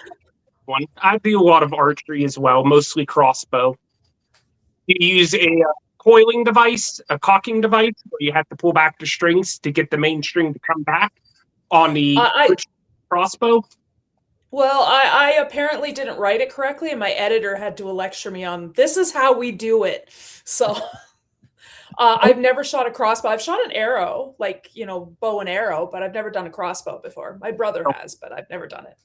I do a lot of archery as well, mostly crossbow. You use a coiling device, a cocking device, where you have to pull back the strings to get the main string to come back on the crossbow. Well, I apparently didn't write it correctly, and my editor had to lecture me on this is how we do it. So I've never shot a crossbow. I've shot an arrow, like, bow and arrow, but I've never done a crossbow before. My brother has, but I've never done it.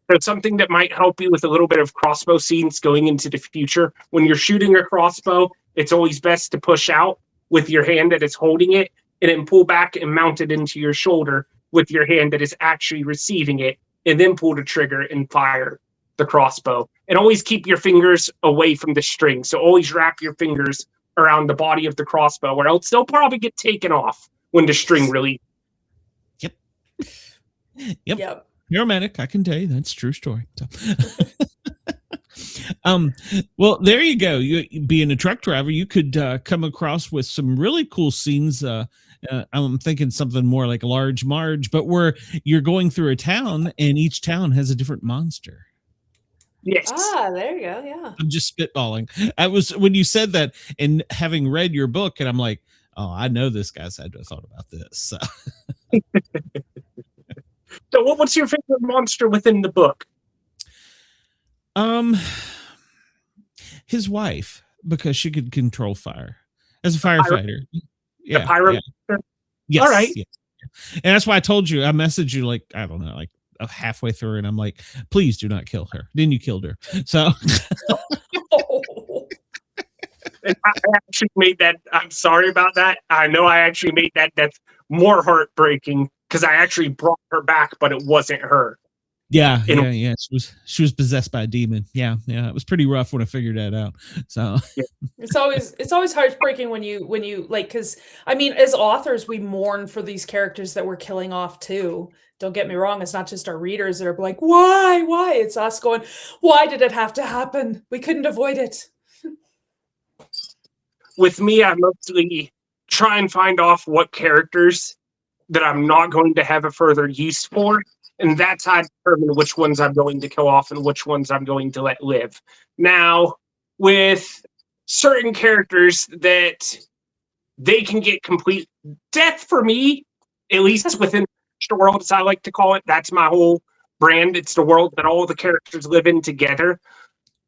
So something that might help you with a little bit of crossbow scenes going into the future. When you're shooting a crossbow, it's always best to push out with your hand that is holding it, and then pull back and mount it into your shoulder with your hand that is actually receiving it, and then pull the trigger and fire the crossbow. And always keep your fingers away from the string. So always wrap your fingers around the body of the crossbow, or else they'll probably get taken off when the string releases. Yep. You're a medic. I can tell you that's a true story. So. Well, there you go. You being a truck driver, you could come across with some really cool scenes. I'm thinking something more like Large Marge, but where you're going through a town and each town has a different monster. Yes. There you go. Yeah. I'm just spitballing. I was when you said that and having read your book, and I'm like, oh, I know this guy's had to have thought about this. So. So what's your favorite monster within the book? His wife, because she could control fire as a firefighter. The pyro. Yeah. Yes, all right. Yes. And that's why I told you, I messaged you like, I don't know, like halfway through, and I'm like, please do not kill her. Then you killed her. So I actually made that. I'm sorry about that. I know I actually made that death more heartbreaking because I actually brought her back, but it wasn't her. Yeah. She was possessed by a demon. Yeah. It was pretty rough when I figured that out. So it's always heartbreaking when you like, because I mean, as authors, we mourn for these characters that we're killing off too. Don't get me wrong, it's not just our readers that are like, why? It's us going, why did it have to happen? We couldn't avoid it. With me, I mostly try and find off what characters that I'm not going to have a further use for. And that's how I determine which ones I'm going to kill off and which ones I'm going to let live. Now, with certain characters that they can get complete death for me, at least within the world, as I like to call it. That's my whole brand. It's the world that all the characters live in together.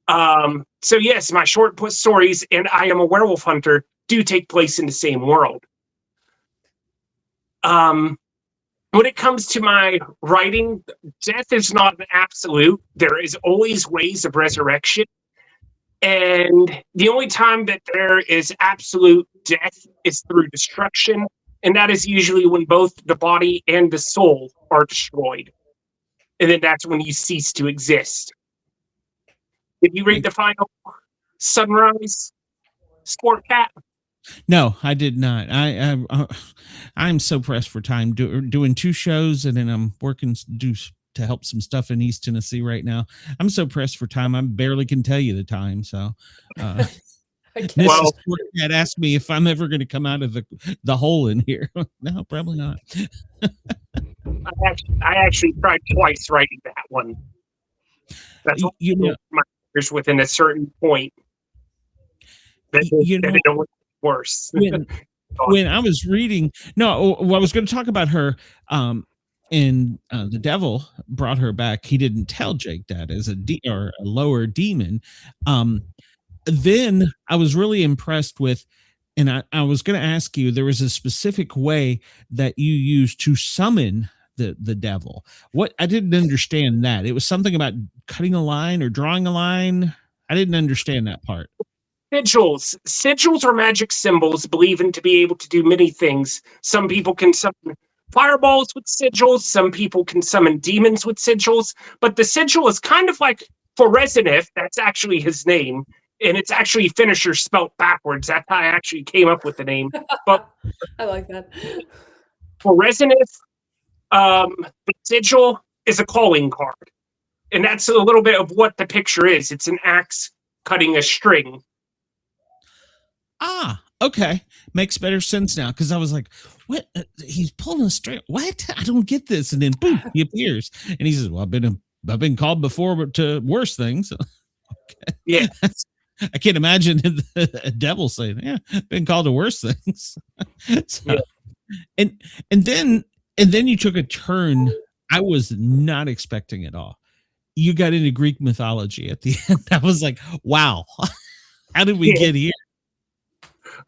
So yes, my short stories and I Am a Werewolf Hunter do take place in the same world. When it comes to my writing, death is not an absolute. There is always ways of resurrection. And the only time that there is absolute death is through destruction. And that is usually when both the body and the soul are destroyed. And then that's when you cease to exist. Did you read the final Sunrise, Sportcat? No, I did not. I'm so pressed for time doing 2 shows, and then I'm working to help some stuff in East Tennessee right now. I'm so pressed for time. I barely can tell you the time. So, Mrs. Sportcat asked me if I'm ever going to come out of the hole in here. No, probably not. I actually tried twice writing that one. That's my fingers within a certain point. That it was worse. When I was reading, I was going to talk about her. and the devil brought her back. He didn't tell Jake that as or a lower demon. Then I was really impressed with, and I was going to ask you, there was a specific way that you used to summon the devil. What I didn't understand that. It was something about cutting a line or drawing a line. I didn't understand that part. Sigils. Sigils are magic symbols believed to be able to do many things. Some people can summon fireballs with sigils. Some people can summon demons with sigils. But the sigil is kind of like, for Resinith, that's actually his name. And it's actually finisher spelt backwards. That's how I actually came up with the name. But I like that. for Resinith, the sigil is a calling card. And that's a little bit of what the picture is. It's an axe cutting a string. Ah, okay. Makes better sense now, because I was like, what? He's pulling a string. What? I don't get this. And then boom, he appears. And he says, well, I've been called before to worse things. Okay. Yeah. I can't imagine a devil saying, yeah, been called to worse things. So, yeah. And then you took a turn I was not expecting at all. You got into Greek mythology at the end. I was like, wow, how did we get here?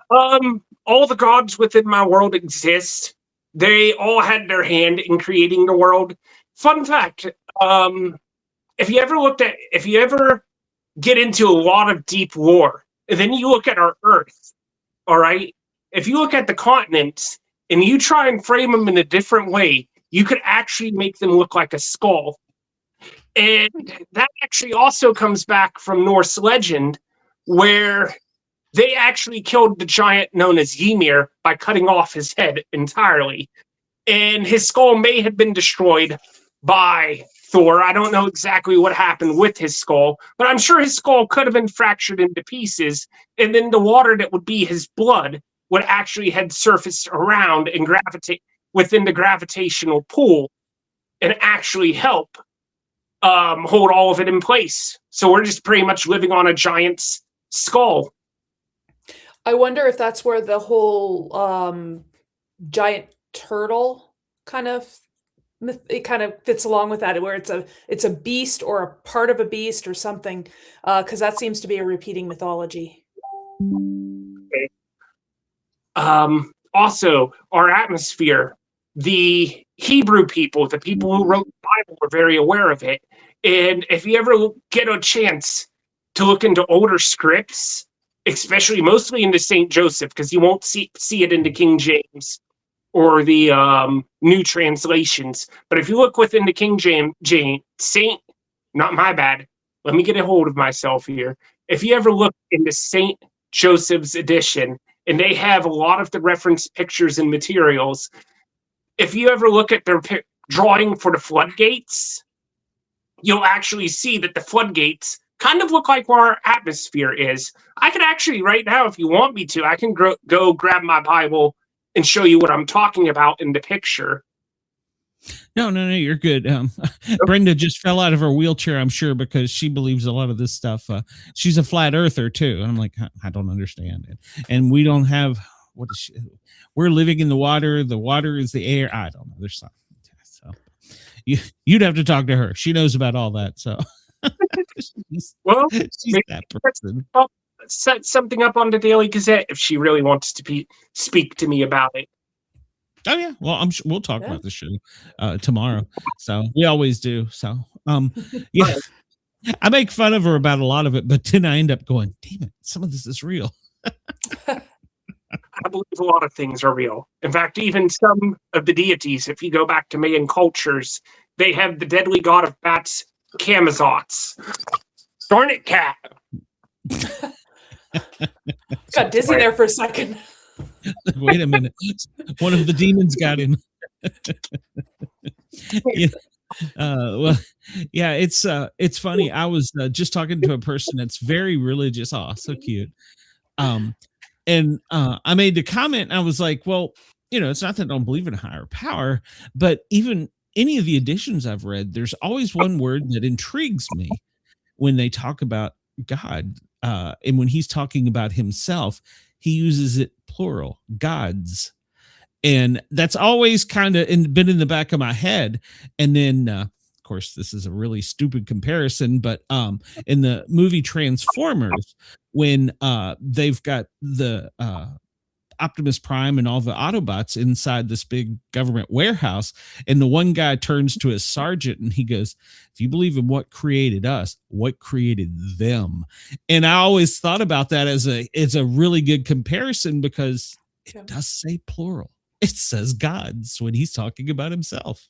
All the gods within my world exist. They all had their hand in creating the world. Fun fact, if you ever get into a lot of deep lore, and then you look at our Earth, all right? If you look at the continents and you try and frame them in a different way, you could actually make them look like a skull. And that actually also comes back from Norse legend, where they actually killed the giant known as Ymir by cutting off his head entirely. And his skull may have been destroyed by Thor. I don't know exactly what happened with his skull, but I'm sure his skull could have been fractured into pieces, and then the water that would be his blood would actually had surfaced around and gravitate within the gravitational pool and actually help hold all of it in place. So we're just pretty much living on a giant's skull. I wonder if that's where the whole giant turtle kind of fits along with that, where it's a beast or a part of a beast or something, because that seems to be a repeating mythology. Okay. Also, our atmosphere, the Hebrew people, the people who wrote the Bible, were very aware of it. And if you ever get a chance to look into older scripts, especially mostly into St. Joseph, because you won't see it into King James or the new translations. But if you look within the King James, not my bad, let me get a hold of myself here. If you ever look into St. Joseph's edition, and they have a lot of the reference pictures and materials, if you ever look at their drawing for the floodgates, you'll actually see that the floodgates kind of look like where our atmosphere is. I could actually, right now, if you want me to, I can go grab my Bible and show you what I'm talking about in the picture. No, you're good. Brenda just fell out of her wheelchair, I'm sure, because she believes a lot of this stuff. She's a flat earther too. And I'm like, I don't understand it. And we don't have, we're living in the water. The water is the air. I don't know. There's something. So you'd have to talk to her. She knows about all that. So she's that person. I'll set something up on the Daily Gazette if she really wants to speak to me about it. Oh yeah, well, I'm sure we'll talk about the show tomorrow. So we always do. So yeah, I make fun of her about a lot of it, but then I end up going, "Damn it, some of this is real." I believe a lot of things are real. In fact, even some of the deities, if you go back to Mayan cultures, they have the deadly god of bats, Kamazots. Darn it, cat! Got dizzy there for a second. Wait a minute. One of the demons got him. It's funny. I was just talking to a person that's very religious. Oh, so cute. And I made the comment. I was like, well, it's not that I don't believe in a higher power, but even any of the editions I've read, there's always one word that intrigues me when they talk about God. And when he's talking about himself, he uses it plural, gods. And that's always kind of been in the back of my head. And then, of course, this is a really stupid comparison, but in the movie Transformers, when they've got the Optimus Prime and all the Autobots inside this big government warehouse, and the one guy turns to his sergeant and he goes, if you believe in what created us, what created them? And I always thought about that as a really good comparison, because it does say plural. It says gods when he's talking about himself.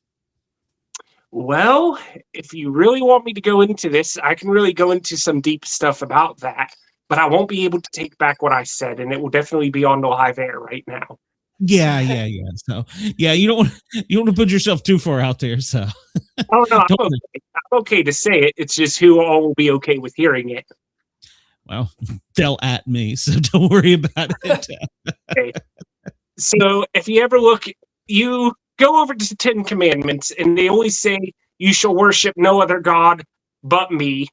Well, if you really want me to go into this, I can really go into some deep stuff about that, but I won't be able to take back what I said, and it will definitely be on the live air right now. Yeah. So yeah, you don't want to put yourself too far out there. So oh no, I'm okay to say it. It's just who all will be okay with hearing it. Well, they'll at me, so don't worry about it. Okay. So if you ever look, you go over to the 10 Commandments, and they always say, you shall worship no other God but me.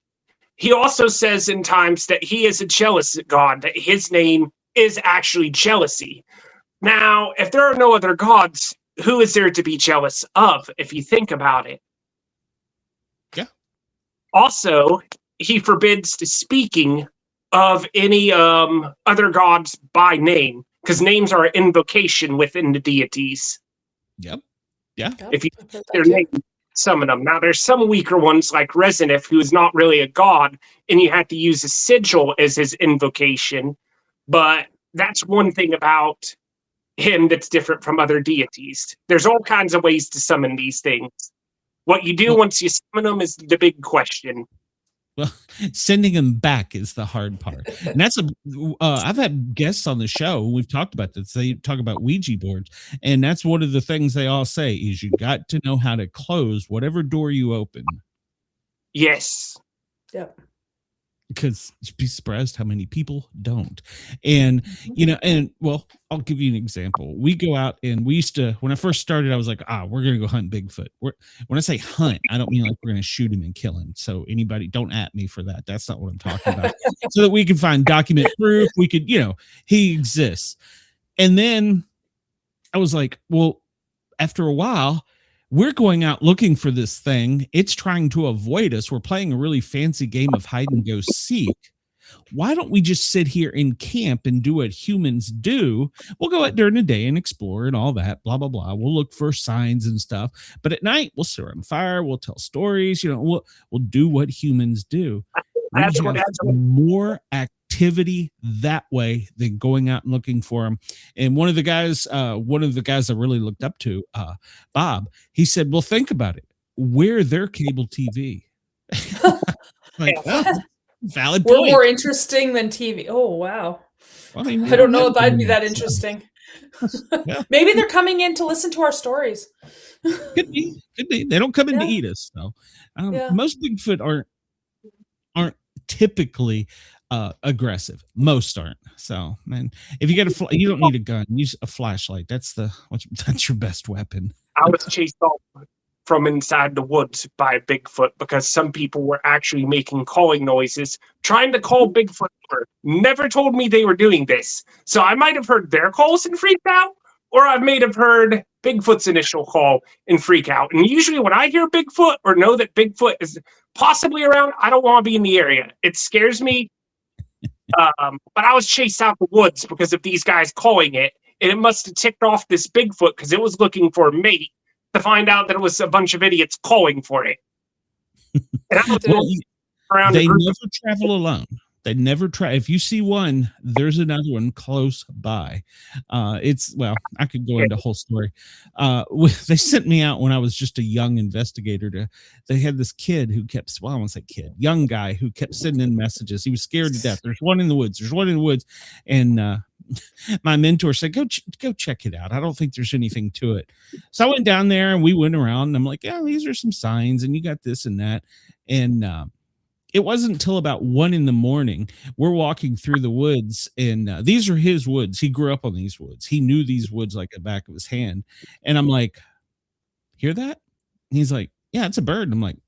He also says in times that he is a jealous God, that his name is actually jealousy. Now, if there are no other gods, who is there to be jealous of, if you think about it? Yeah. Also, he forbids the speaking of any other gods by name, because names are an invocation within the deities. Yep. Yeah. If you their name, summon them. Now, there's some weaker ones like Rezanith, who is not really a god, and you have to use a sigil as his invocation. But that's one thing about him that's different from other deities. There's all kinds of ways to summon these things. What you do once you summon them is the big question. Well, sending them back is the hard part. And that's I've had guests on the show. We've talked about this. They talk about Ouija boards. And that's one of the things they all say is you got to know how to close whatever door you open. Yes. Yep. Because you'd be surprised how many people don't. And, well, I'll give you an example. We go out and we used to, when I first started, I was like, we're going to go hunt Bigfoot. When I say hunt, I don't mean like we're going to shoot him and kill him. So anybody don't at me for that. That's not what I'm talking about. So that we can find document proof. We could, he exists. And then I was like, well, after a while, we're going out looking for this thing. It's trying to avoid us. We're playing a really fancy game of hide and go seek. Why don't we just sit here in camp and do what humans do? We'll go out during the day and explore and all that, blah, blah, blah. We'll look for signs and stuff. But at night, we'll sit around fire. We'll tell stories. We'll do what humans do. We have more activity that way than going out and looking for them. And one of the guys I really looked up to, Bob, he said, well, think about it. We're their cable TV. Valid point. We're more interesting than TV. Oh, wow. Well, I mean, I don't know if I'd be that interesting. Yeah. Maybe they're coming in to listen to our stories. Could be. They don't come in to eat us, though. Most Bigfoot aren't typically aggressive. Most aren't. So, man, if you get you don't need a gun. Use a flashlight. That's your best weapon. I was chased off from inside the woods by Bigfoot because some people were actually making calling noises, trying to call Bigfoot. Never told me they were doing this. So I might have heard their calls and freaked out, or I may have heard Bigfoot's initial call and freak out. And usually when I hear Bigfoot or know that Bigfoot is possibly around, I don't want to be in the area. It scares me. But I was chased out the woods because of these guys calling it, and it must have ticked off this Bigfoot because it was looking for a mate, to find out that it was a bunch of idiots calling for it. And I was around they never travel alone. They never try. If you see one, there's another one close by. I could go into a whole story. They sent me out when I was just a young investigator. They had this kid who kept, I won't say kid, young guy who kept sending in messages. He was scared to death. There's one in the woods. There's one in the woods. And my mentor said, go check it out. I don't think there's anything to it. So I went down there and we went around and I'm like, yeah, these are some signs and you got this and that. And, it wasn't until about 1 a.m. we're walking through the woods, and these are his woods. He grew up on these woods. He knew these woods like the back of his hand. And I'm like, hear that? And he's like, yeah, it's a bird. And I'm like,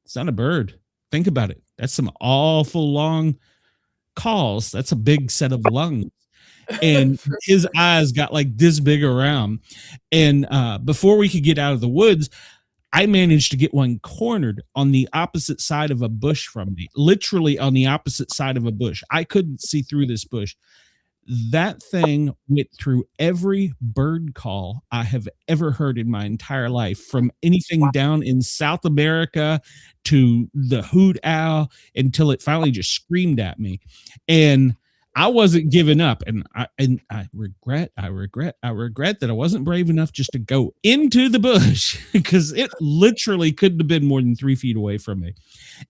it's not a bird. Think about it. That's some awful long calls. That's a big set of lungs. and his eyes got like this big around. And before we could get out of the woods, I managed to get one cornered on the opposite side of a bush from me, literally on the opposite side of a bush. I couldn't see through this bush. That thing went through every bird call I have ever heard in my entire life, from anything down in South America to the hoot owl, until it finally just screamed at me. And I wasn't giving up, and I regret that I wasn't brave enough just to go into the bush, because it literally couldn't have been more than 3 feet away from me.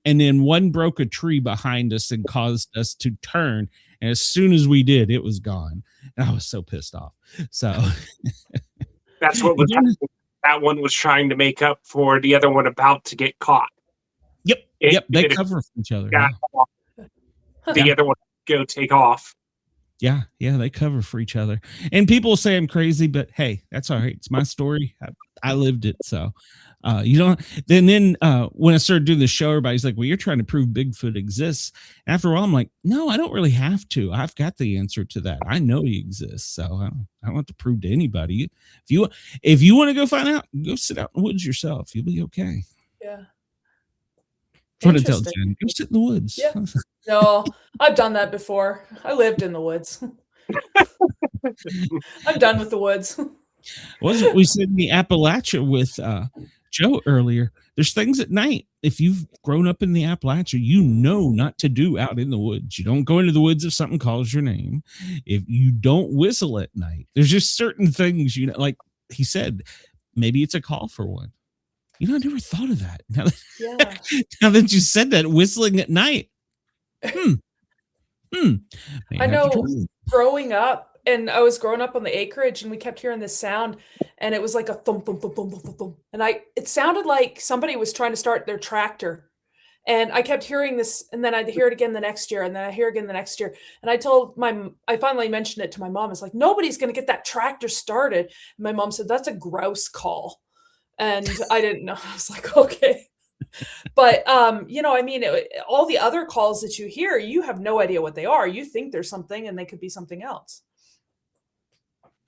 And then one broke a tree behind us and caused us to turn. And as soon as we did, it was gone. And I was so pissed off. So that's what was happening. That one was trying to make up for the other one about to get caught. Yep. They cover for each other. Yeah. The other one go take off. Yeah, they cover for each other. And people say I'm crazy, but hey, that's all right. It's my story. I lived it. So you don't. Then when I started doing the show, everybody's like, well, you're trying to prove Bigfoot exists. And after a while, I'm like, no, I don't really have to. I've got the answer to that. I know he exists. So I don't have to prove to anybody. If you want to go find out, go sit out in the woods yourself. You'll be okay. Yeah. What to tell Jen, go sit in the woods. Yeah. No, I've done that before. I lived in the woods. I'm done with the woods. Wasn't we said in the Appalachia with Joe earlier? There's things at night. If you've grown up in the Appalachia, you know not to do out in the woods. You don't go into the woods if something calls your name. If you don't whistle at night, there's just certain things, like he said, maybe it's a call for one. I never thought of that. Now that you said that, whistling at night. I know growing up, and I was growing up on the acreage, and we kept hearing this sound, and it was like a thump, thump, thump, thump, thump, thump. And it sounded like somebody was trying to start their tractor. And I kept hearing this, and then I'd hear it again the next year, and then I hear it again the next year. And I finally mentioned it to my mom. It's like, nobody's going to get that tractor started. And my mom said, that's a grouse call. And I didn't know. I was like, okay. But, all the other calls that you hear, you have no idea what they are. You think there's something, and they could be something else.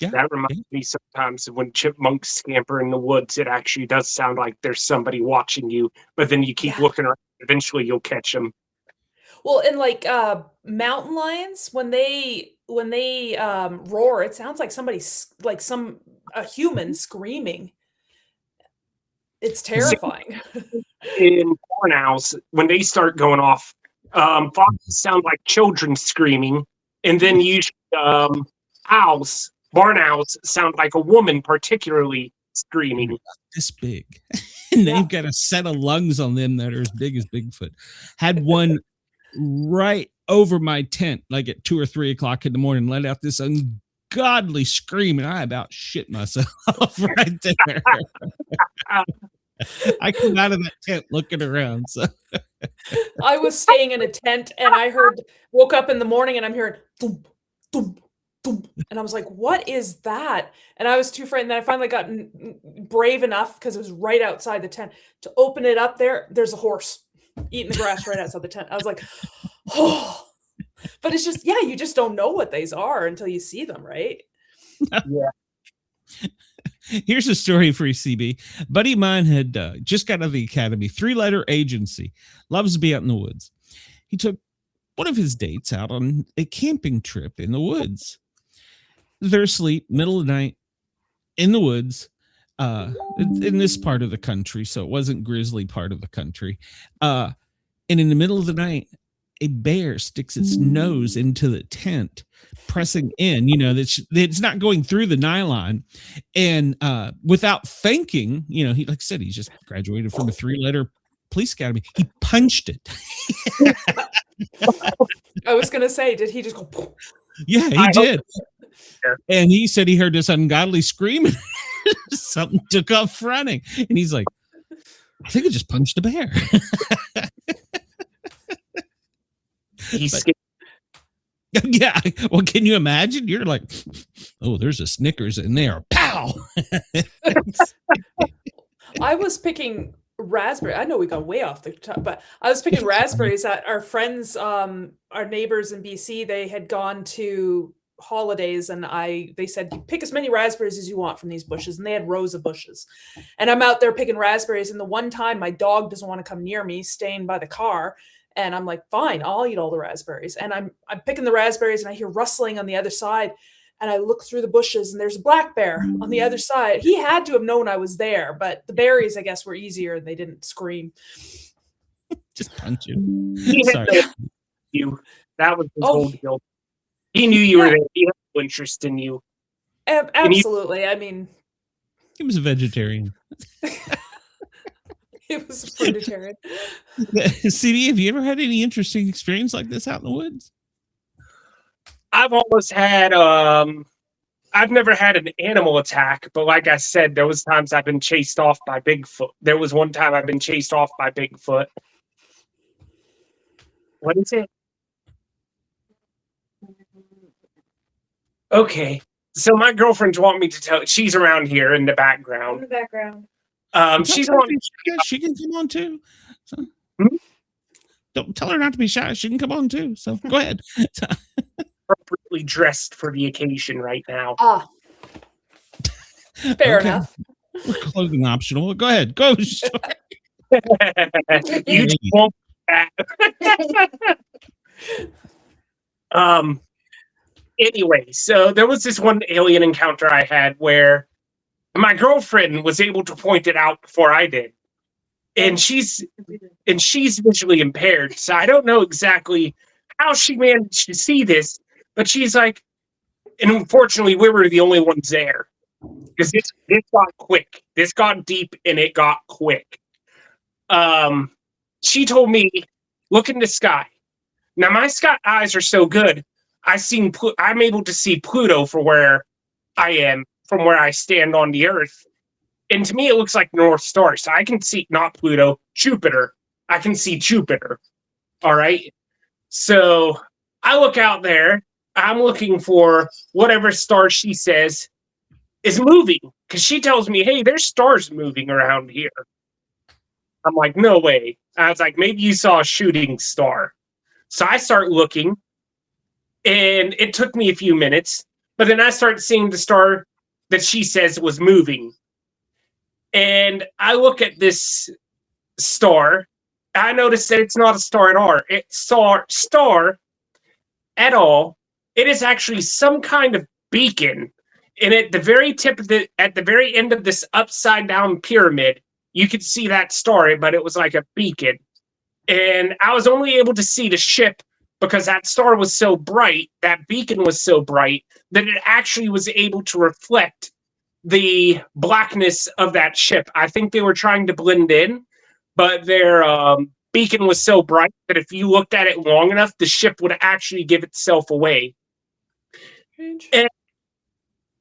Yeah. That reminds me sometimes of when chipmunks scamper in the woods, it actually does sound like there's somebody watching you, but then you keep looking around. Eventually you'll catch them. Well, and like mountain lions, when they roar, it sounds like a human screaming. It's terrifying. In barn owls, when they start going off, foxes sound like children screaming, and then usually barn owls sound like a woman particularly screaming. This big. And they've got a set of lungs on them that are as big as Bigfoot. Had one right over my tent, like at 2 or 3 o'clock in the morning, let out this ungodly scream, and I about shit myself right there. I come out of that tent looking around. So I was staying in a tent, and I woke up in the morning, and I'm hearing thump, thump, thump, and I was like, what is that? And I was too frightened. Then I finally got brave enough, because it was right outside the tent, to open it up. There's a horse eating the grass right outside the tent. I was like, oh, but it's just, you just don't know what these are until you see them, right? Yeah. Here's a story for you, CB. A buddy of mine had just got out of the academy, 3-letter agency, loves to be out in the woods. He took one of his dates out on a camping trip in the woods. They're asleep, middle of the night, in the woods, in this part of the country, so it wasn't grizzly part of the country. And in the middle of the night, a bear sticks its nose into the tent, pressing in, it's not going through the nylon. And without thinking, he, like I said, he's just graduated from a 3-letter police academy. He punched it. I was going to say, did he just go? Yeah, he did. And he said he heard this ungodly scream. Something took off running. And he's like, I think I just punched a bear. Yeah. Well, can you imagine? You're like, oh, there's a Snickers in there. Pow! I was picking raspberry. I know we got way off the top, but I was picking raspberries at our friends, our neighbors in BC. They had gone to holidays, and they said, pick as many raspberries as you want from these bushes, and they had rows of bushes. And I'm out there picking raspberries, and the one time my dog doesn't want to come near me, staying by the car, and I'm like, fine, I'll eat all the raspberries. And I'm picking the raspberries, and I hear rustling on the other side, and I look through the bushes, and there's a black bear on the other side. He had to have known I was there, but the berries, I guess, were easier, and they didn't scream. Just punch you. Sorry. You. That was his whole deal. He knew you were there. He had no interest in you. Absolutely. I mean, he was a vegetarian. He was a vegetarian. CD, have you ever had any interesting experience like this out in the woods? I've always had. I've never had an animal attack, but like I said, there was times I've been chased off by Bigfoot. There was one time I've been chased off by Bigfoot. What is it? Okay, so my girlfriend's want me to tell. She's around here in the background. In the background. She's on. She can come on too. So. Hmm? Don't tell her not to be shy. She can come on too. So go ahead. Appropriately dressed for the occasion right now. Fair enough. We're clothing optional. Go ahead. Go. You just won't. Anyway, so there was this one alien encounter I had where my girlfriend was able to point it out before I did. And she's visually impaired, so I don't know exactly how she managed to see this, but she's like, and unfortunately we were the only ones there. Because this got quick. This got deep and it got quick. She told me, look in the sky. Now my sky eyes are so good. I'm able to see Pluto for where I am, from where I stand on the Earth. And to me, it looks like the North Star. So I can see, not Pluto, Jupiter. I can see Jupiter. All right. So I look out there. I'm looking for whatever star she says is moving. Because she tells me, hey, there's stars moving around here. I'm like, no way. I was like, maybe you saw a shooting star. So I start looking. And it took me a few minutes, but then I started seeing the star that she says was moving. And I look at this star. I noticed that it's not a star at all. It's a star at all. It is actually some kind of beacon. And at the very at the very end of this upside down pyramid, you could see that star, but it was like a beacon. And I was only able to see the ship because that star was so bright, that beacon was so bright, that it actually was able to reflect the blackness of that ship. I think they were trying to blend in, but their beacon was so bright that if you looked at it long enough, the ship would actually give itself away. And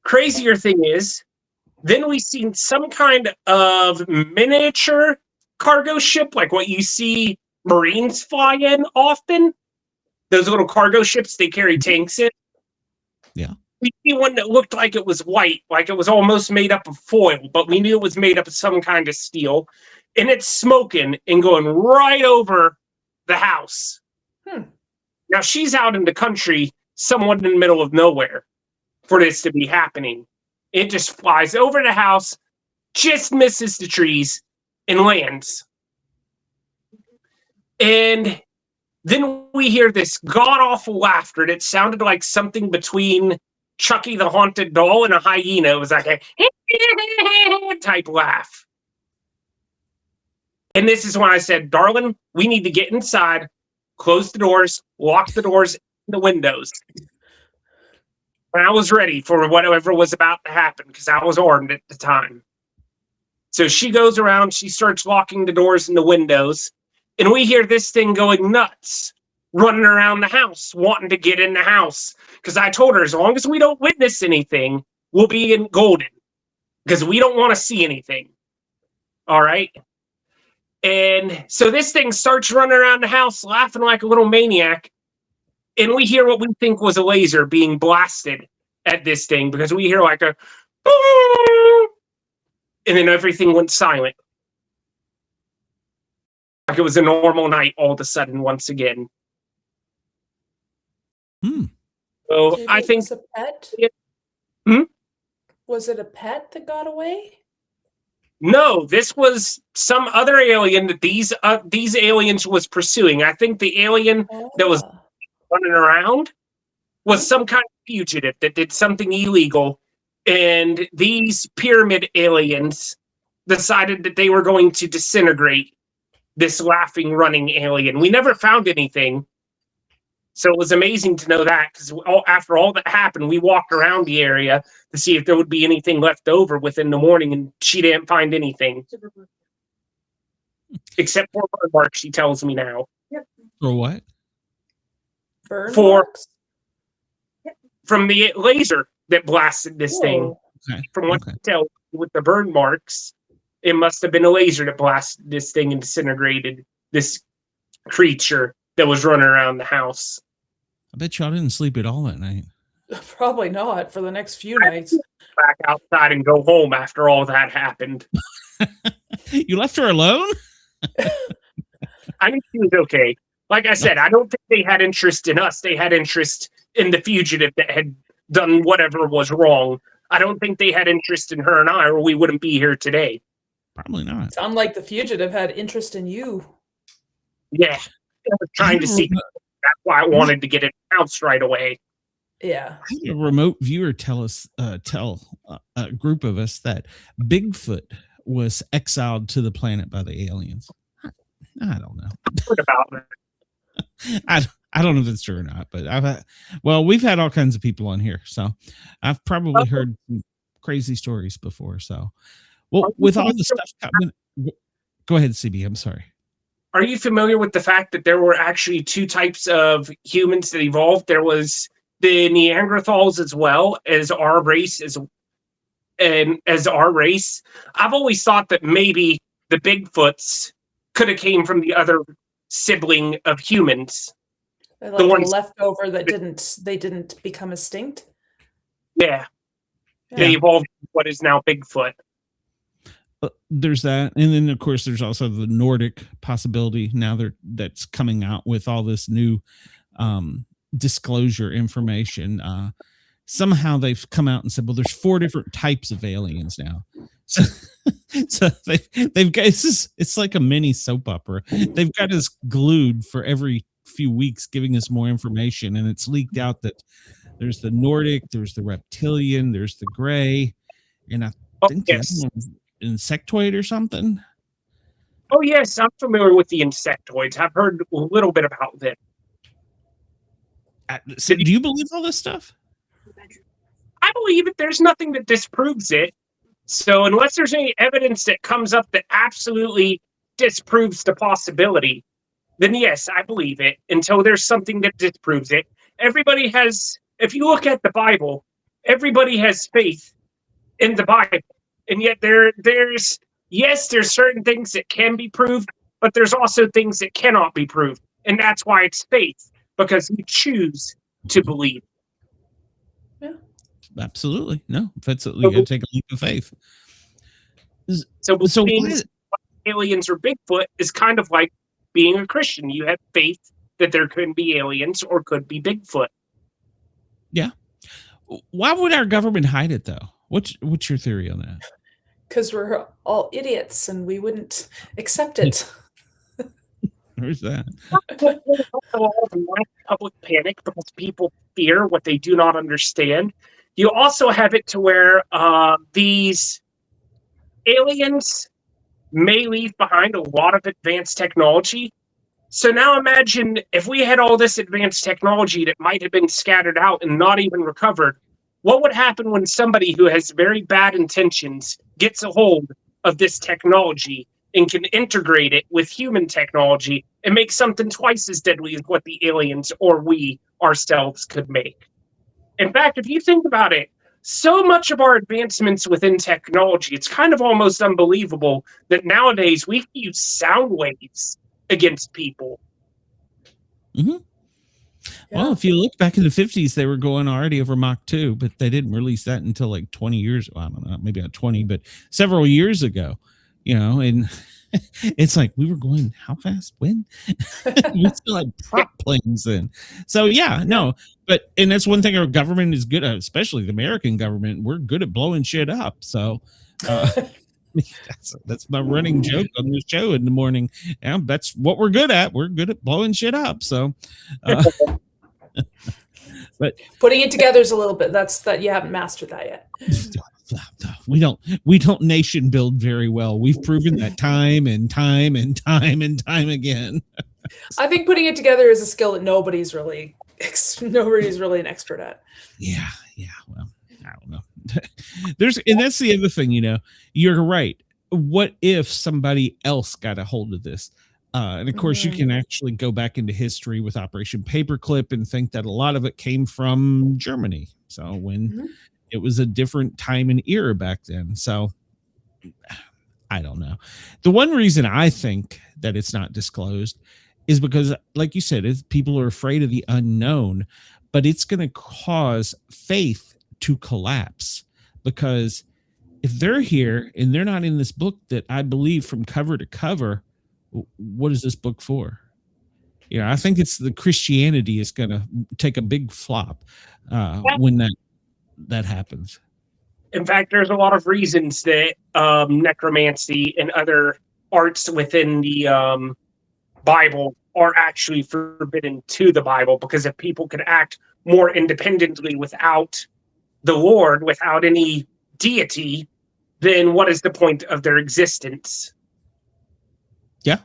crazier thing is, then we seen some kind of miniature cargo ship, like what you see Marines fly in often. Those little cargo ships they carry tanks in. Yeah. We see one that looked like it was white, like it was almost made up of foil, but we knew it was made up of some kind of steel. And it's smoking and going right over the house. Now she's out in the country, somewhat in the middle of nowhere for this to be happening. It just flies over the house, just misses the trees, and lands. And then we hear this god-awful laughter that sounded like something between Chucky the Haunted Doll and a hyena. It was like a type laugh. And this is when I said, darling, we need to get inside, close the doors, lock the doors, and the windows. And I was ready for whatever was about to happen because I was armed at the time. So she goes around, she starts locking the doors and the windows. And we hear this thing going nuts, running around the house, wanting to get in the house. Because I told her, as long as we don't witness anything, we'll be in golden. Because we don't want to see anything. All right? And so this thing starts running around the house, laughing like a little maniac. And we hear what we think was a laser being blasted at this thing. Because we hear like a... And then everything went silent. Like it was a normal night all of a sudden once again. So Maybe I it think was a pet. Hmm? Was it a pet that got away? no, this was some other alien that these aliens was pursuing. I think the alien that was Ah. running around was some kind of fugitive that did something illegal, and these pyramid aliens decided that they were going to disintegrate this laughing, running alien. We never found anything, so it was amazing to know that, because after all that happened, we walked around the area to see if there would be anything left over within the morning, and she didn't find anything. Except for burn marks, she tells me now. For what? Burn For- marks? From the laser that blasted this thing. Whoa. Okay. From what Okay. I can tell, with the burn marks, it must have been a laser that blasted this thing and disintegrated this creature that was running around the house. I bet y'all didn't sleep at all that night. Probably not for the next few nights. Back outside and go home after all that happened. You left her alone? I think she was okay. Like I said, I don't think they had interest in us. They had interest in the fugitive that had done whatever was wrong. I don't think they had interest in her and I, or we wouldn't be here today. Probably not. Sound like the fugitive had interest in you. Yeah. I was trying to see. That's why I wanted to get it announced right away. Yeah. I had a remote viewer tell a group of us that Bigfoot was exiled to the planet by the aliens. I don't know. Heard about that. I don't know if it's true or not, but we've had all kinds of people on here, so I've probably heard some crazy stories before. So, with all the stuff coming, go ahead, CB. I'm sorry. Are you familiar with the fact that there were actually two types of humans that evolved? There was the Neanderthals as well as our race, as our race. I've always thought that maybe the Bigfoots could have came from the other sibling of humans. Like The a ones- leftover that didn't become extinct. Yeah, Yeah. they evolved into what is now Bigfoot. There's that, and then of course there's also the Nordic possibility now that's coming out with all this new disclosure information. Somehow they've come out and said, well, there's 4 different types of aliens now. So they've got it's like a mini soap opera. They've got us glued for every few weeks giving us more information, and it's leaked out that there's the Nordic, there's the reptilian, there's the gray, and I think the yes. other one's insectoid or something. Oh, yes, I'm familiar with the insectoids. I've heard a little bit about them. So do you believe all this stuff? I believe it. There's nothing that disproves it. So unless there's any evidence that comes up that absolutely disproves the possibility, then yes, I believe it until there's something that disproves it. Everybody has, if you look at the Bible, everybody has faith in the Bible. And yet there's certain things that can be proved, but there's also things that cannot be proved. And that's why it's faith, because you choose to believe. Absolutely. No, that's you got to take a leap of faith. So being why- aliens or Bigfoot is kind of like being a Christian. You have faith that there could be aliens or could be Bigfoot. Yeah. Why would our government hide it though? What's your theory on that? Because we're all idiots and we wouldn't accept it. Where's that? Public panic because people fear what they do not understand. You also have it to where these aliens may leave behind a lot of advanced technology. So now imagine if we had all this advanced technology that might have been scattered out and not even recovered. What would happen when somebody who has very bad intentions gets a hold of this technology and can integrate it with human technology and make something twice as deadly as what the aliens or we ourselves could make? In fact, if you think about it, so much of our advancements within technology, it's kind of almost unbelievable that nowadays we can use sound waves against people. Mm-hmm. Well, if you look back in the 50s, they were going already over Mach 2, but they didn't release that until like 20 years. Well, I don't know, maybe not 20, but several years ago, and It's like we were going how fast? When? We still had prop planes then. So yeah, no, and that's one thing our government is good at, especially the American government. We're good at blowing shit up. So that's my running joke on this show in the morning. And that's what we're good at. We're good at blowing shit up. So but putting it together is a little bit that you haven't mastered that yet. We don't nation build very well. We've proven that time and time again. I think putting it together is a skill that nobody's really an expert at. Yeah. Well, I don't know. And that's the other thing, you're right. What if somebody else got a hold of this? And of course, you can actually go back into history with Operation Paperclip and think that a lot of it came from Germany. So when it was a different time and era back then. So I don't know. The one reason I think that it's not disclosed is because, like you said, people are afraid of the unknown, but it's going to cause faith to collapse, because if they're here and they're not in this book that I believe from cover to cover, what is this book for? I think it's the Christianity is going to take a big flop when that happens. In fact, there's a lot of reasons that necromancy and other arts within the Bible are actually forbidden to the Bible, because if people could act more independently without the Lord, without any deity, then what is the point of their existence? Yeah.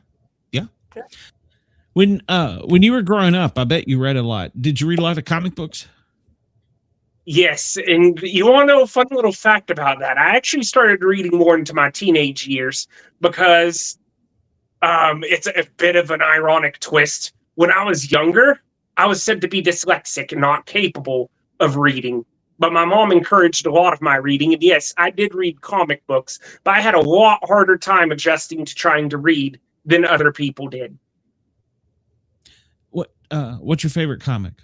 When you were growing up, I bet you read a lot. Did you read a lot of comic books? Yes, and you want to know a fun little fact about that? I actually started reading more into my teenage years because it's a bit of an ironic twist. When I was younger, I was said to be dyslexic and not capable of reading. But my mom encouraged a lot of my reading. And yes, I did read comic books, but I had a lot harder time adjusting to trying to read than other people did. What's your favorite comic?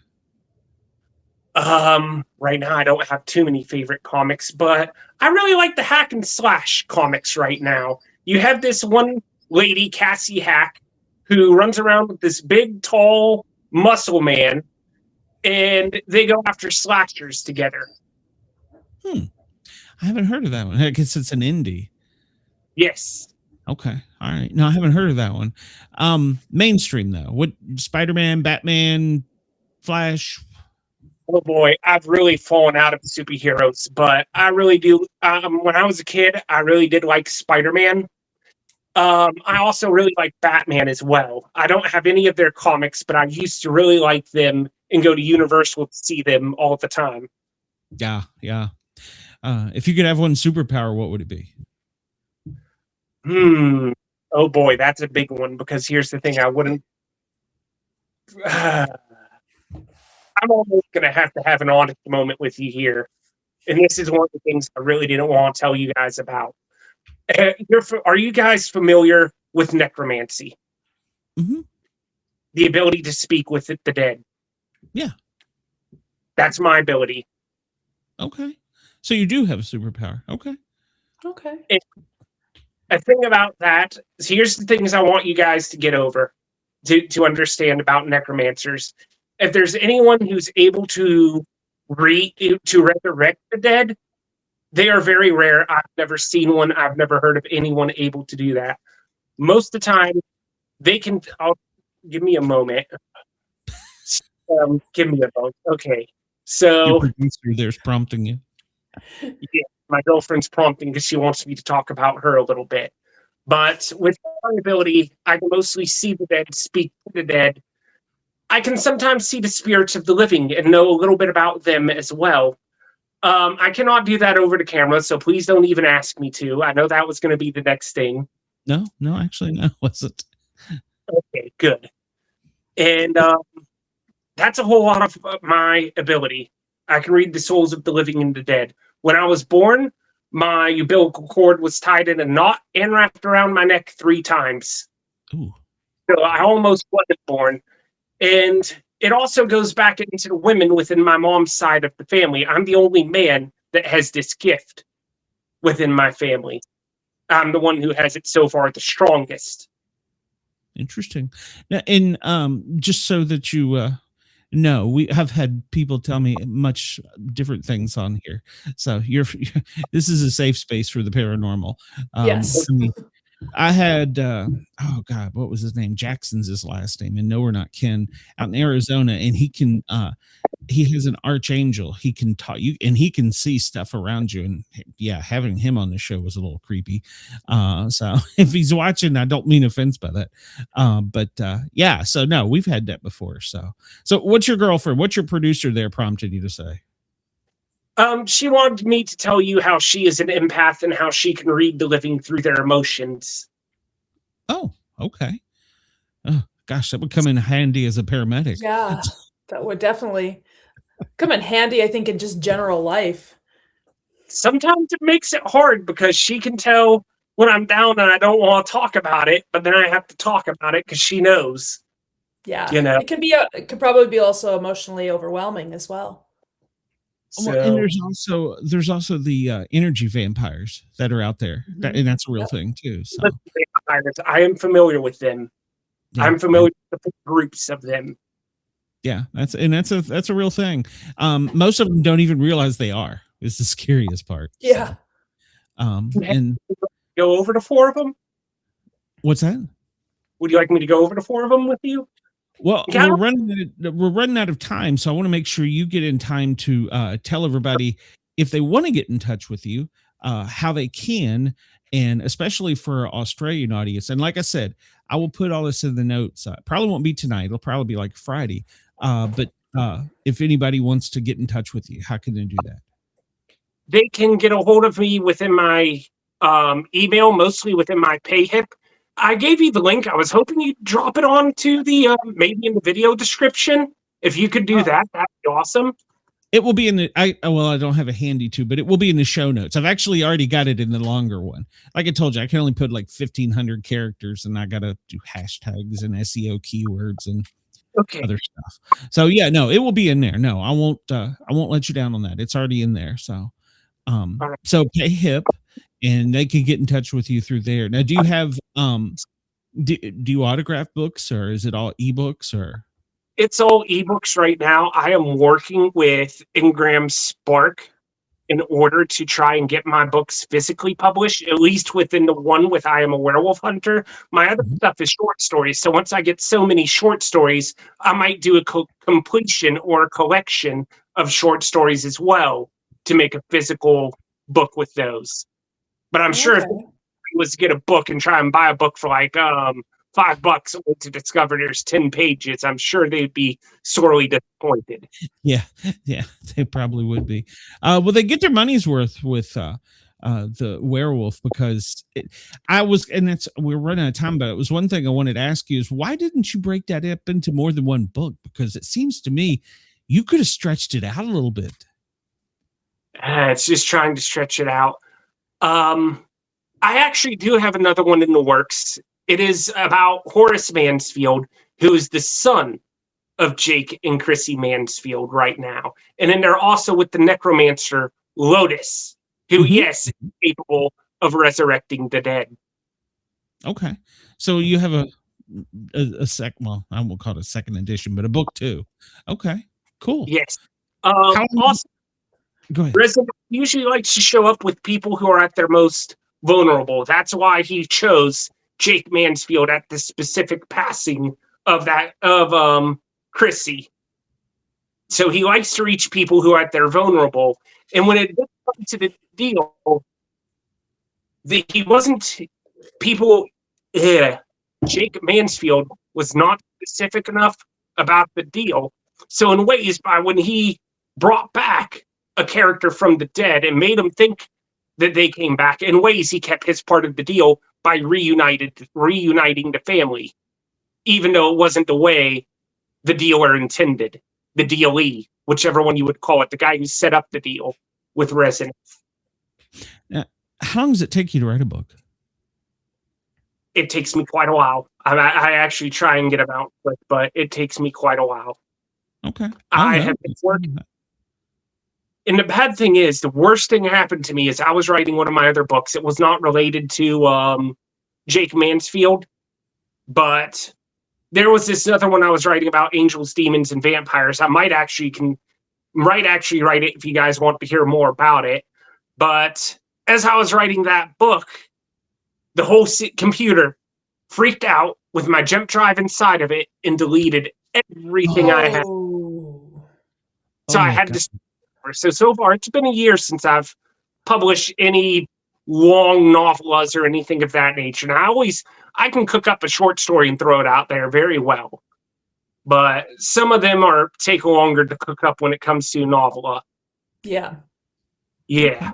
Right now I don't have too many favorite comics, but I really like the hack and slash comics right now. You have this one lady, Cassie Hack, who runs around with this big, tall muscle man, and they go after slashers together. I haven't heard of that one. I guess it's an indie. Yes. Okay. All right. No, I haven't heard of that one. Mainstream though. What, Spider-Man, Batman, Flash? Oh boy, I've really fallen out of superheroes, but I really do. When I was a kid, I really did like Spider-Man. I also really like Batman as well. I don't have any of their comics, but I used to really like them and go to Universal to see them all the time. Yeah. If you could have one superpower, what would it be? Oh boy, that's a big one, because here's the thing, I wouldn't... I'm almost going to have an honest moment with you here. And this is one of the things I really didn't want to tell you guys about. Are you guys familiar with necromancy? Mm-hmm. The ability to speak with the dead. Yeah. That's my ability. Okay. So you do have a superpower. Okay. And a thing about that, so here's the things I want you guys to get over, to understand about necromancers. If there's anyone who's able to resurrect the dead, they are very rare. I've never seen one. I've never heard of anyone able to do that. Most of the time, they can... give me a moment. Give me a moment. Okay. So... Your producer there's prompting you. Yeah, my girlfriend's prompting because she wants me to talk about her a little bit. But with my ability, I can mostly see the dead, speak to the dead. I can sometimes see the spirits of the living and know a little bit about them as well. I cannot do that over the camera, so please don't even ask me to. I know that was going to be the next thing. No, actually, no, it wasn't. Okay, good. And that's a whole lot of my ability. I can read the souls of the living and the dead. When I was born, my umbilical cord was tied in a knot and wrapped around my neck 3 times. Ooh. So I almost wasn't born. And it also goes back into the women within my mom's side of the family. I'm the only man that has this gift within my family. I'm the one who has it so far the strongest. Interesting. Now, and just so that you know, we have had people tell me much different things on here. So this is a safe space for the paranormal. Yes. I mean, I had oh god, what was his name? Jackson's his last name, and no, we're not Ken, out in Arizona, and he has an archangel. He can talk you, and he can see stuff around you. And yeah, having him on the show was a little creepy. So if he's watching, I don't mean offense by that. But yeah, so no, we've had that before. So what's your girlfriend? What's your producer there prompted you to say? She wanted me to tell you how she is an empath and how she can read the living through their emotions. Oh, okay. Oh gosh, that would come in handy as a paramedic. Yeah, that would definitely come in handy, I think, in just general life. Sometimes it makes it hard because she can tell when I'm down and I don't want to talk about it, but then I have to talk about it because she knows. Yeah, you know. it could probably be also emotionally overwhelming as well. So, Well, and there's also the energy vampires that are out there, and that's a real thing too. So vampires, I am familiar with them. yeah, I'm familiar with the groups of them. yeah, that's a real thing. Most of them don't even realize they are. It's the scariest part. Yeah. So, and Go over the 4 of them. what's that? Would you like me to go over the 4 of them with you? Well, Yeah. we're running out of time, so I want to make sure you get in time to tell everybody if they want to get in touch with you, how they can, and especially for our Australian audience. And like I said, I will put all this in the notes. Probably won't be tonight. It'll probably be like Friday. But if anybody wants to get in touch with you, how can they do that? They can get a hold of me within my email, mostly within my PayHip. I gave you the link. I was hoping you'd drop it on to the maybe in the video description. If you could do that, that'd be awesome. It will be in the I don't have a handy to, but it will be in the show notes. I've actually already got it in the longer one. Like I told you, I can only put like 1,500 characters, and I gotta do hashtags and SEO keywords and other stuff. So yeah, no, it will be in there. No, I won't let you down on that. It's already in there. So right. So PayHip, and they can get in touch with you through there. Now, do you have do you autograph books, or is it all ebooks, or? It's all ebooks right now. I am working with Ingram Spark in order to try and get my books physically published, at least within the one with I Am a Werewolf Hunter. My other stuff is short stories. So once I get so many short stories, I might do a completion or a collection of short stories as well to make a physical book with those. But I'm sure if I was to get a book and try and buy a book for like $5 only to discover there's 10 pages, I'm sure they'd be sorely disappointed. Yeah, they probably would be. Well, they get their money's worth with the werewolf, because we're running out of time, but it was one thing I wanted to ask you is, why didn't you break that up into more than one book? Because it seems to me you could have stretched it out a little bit. It's just trying to stretch it out. I actually do have another one in the works. It is about Horace Mansfield, who is the son of Jake and Chrissy Mansfield right now. And then they're also with the necromancer Lotus, who, yes, is capable of resurrecting the dead. Okay. So you have I won't call it a second edition, but a book too. Okay, cool. Yes. Also, go ahead. Resident usually likes to show up with people who are at their most vulnerable. That's why he chose Jake Mansfield at the specific passing of Chrissy. So he likes to reach people who are at their vulnerable. And when it comes to the deal, Jake Mansfield was not specific enough about the deal. So in ways, when he brought back a character from the dead and made them think that they came back, in ways he kept his part of the deal by reuniting the family, even though it wasn't the way the dealer intended, the dealee, whichever one you would call it, the guy who set up the deal with Resident. Now, how long does it take you to write a book? It takes me quite a while. I actually try and get them out quick, but it takes me quite a while. Okay. I have been working. And the bad thing is, the worst thing happened to me is I was writing one of my other books. It was not related to Jake Mansfield, but there was this other one I was writing about angels, demons, and vampires. I might actually write it if you guys want to hear more about it. But as I was writing that book, the whole computer freaked out with my jump drive inside of it and deleted everything I had. So I had to. So far, it's been a year since I've published any long novellas or anything of that nature. And I can cook up a short story and throw it out there very well. But some of them take longer to cook up when it comes to novella. Yeah. Yeah.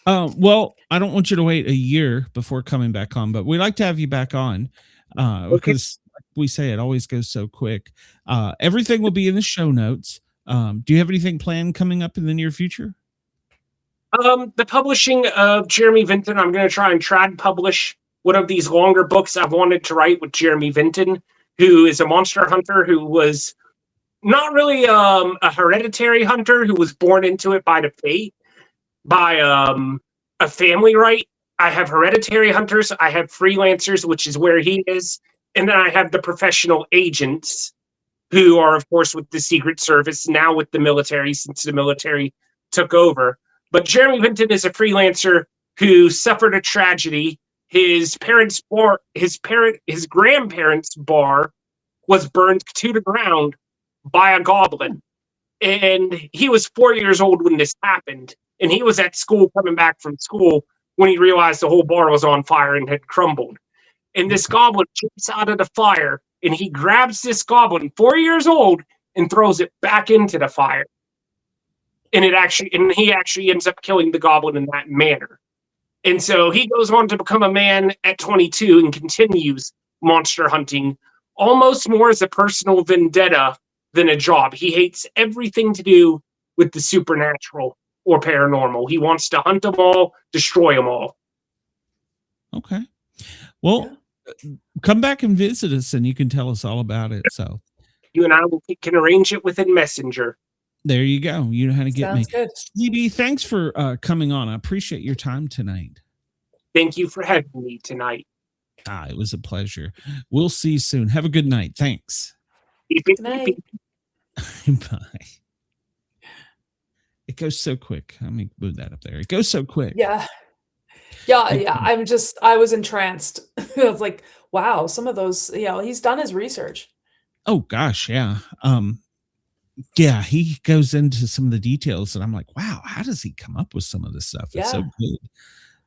Well, I don't want you to wait a year before coming back on, but we like to have you back on because like we say, it always goes so quick. Everything will be in the show notes. Do you have anything planned coming up in the near future? The publishing of Jeremy Vinton, I'm going to try and publish one of these longer books I've wanted to write with Jeremy Vinton, who is a monster hunter who was not really a hereditary hunter, who was born into it by the fate, by a family right. I have hereditary hunters, I have freelancers, which is where he is, and then I have the professional agents, who are, of course, with the Secret Service, now with the military, since the military took over. But Jeremy Vinton is a freelancer who suffered a tragedy. His grandparents' bar was burned to the ground by a goblin. And he was 4 years old when this happened. And he was at school, coming back from school, when he realized the whole bar was on fire and had crumbled. And this goblin jumps out of the fire, and he grabs this goblin, 4 years old, and throws it back into the fire. And he actually ends up killing the goblin in that manner. And so he goes on to become a man at 22 and continues monster hunting, almost more as a personal vendetta than a job. He hates everything to do with the supernatural or paranormal. He wants to hunt them all, destroy them all. Okay. Well, come back and visit us and you can tell us all about it. So you and I can arrange it within Messenger. There you go. You know how to get Sounds me. good. Stevie, thanks for coming on. I appreciate your time tonight. Thank you for having me tonight. It was a pleasure. We'll see you soon. Have a good night. Thanks. Good night. Bye. It goes so quick. Let me move that up there. It goes so quick. Yeah. I was entranced. I was like, wow, some of those, he's done his research. Oh gosh. Yeah. Yeah, he goes into some of the details and I'm like, wow, how does he come up with some of this stuff? It's so good.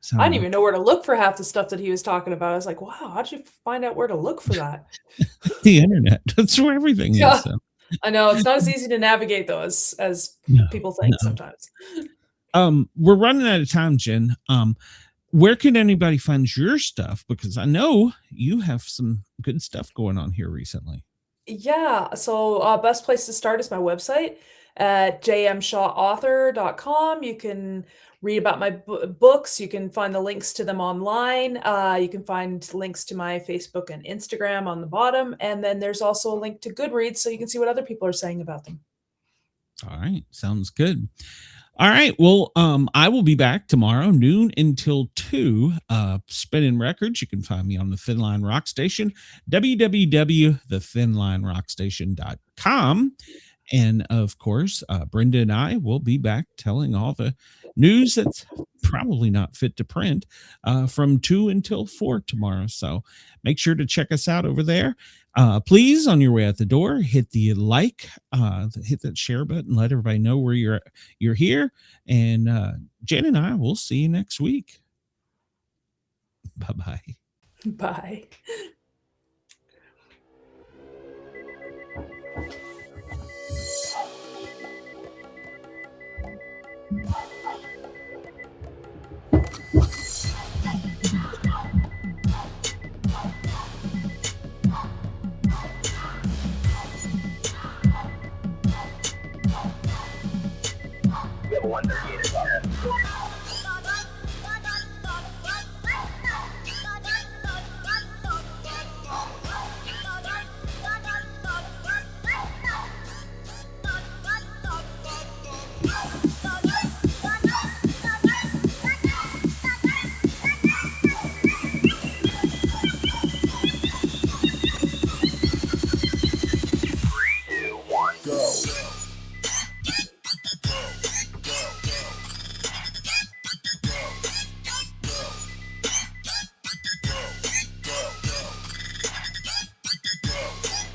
So, I didn't even know where to look for half the stuff that he was talking about. I was like, wow, how'd you find out where to look for that? The internet. That's where everything is. So. I know it's not as easy to navigate though as people think sometimes. We're running out of time, Jen. Where can anybody find your stuff? Because I know you have some good stuff going on here recently. Yeah, so best place to start is my website at jmshawauthor.com. You can read about my books. You can find the links to them online. You can find links to my Facebook and Instagram on the bottom. And then there's also a link to Goodreads so you can see what other people are saying about them. All right. Sounds good. All right. Well, I will be back tomorrow, noon until 2, spinning records. You can find me on the Thin Line Rock Station, www.thethinlinerockstation.com. And of course, Brenda and I will be back telling all the news that's probably not fit to print from 2 until 4 tomorrow. So make sure to check us out over there. Please, on your way out the door, hit the hit that share button, let everybody know where you're here. And Jen and I will see you next week. Bye-bye. Bye.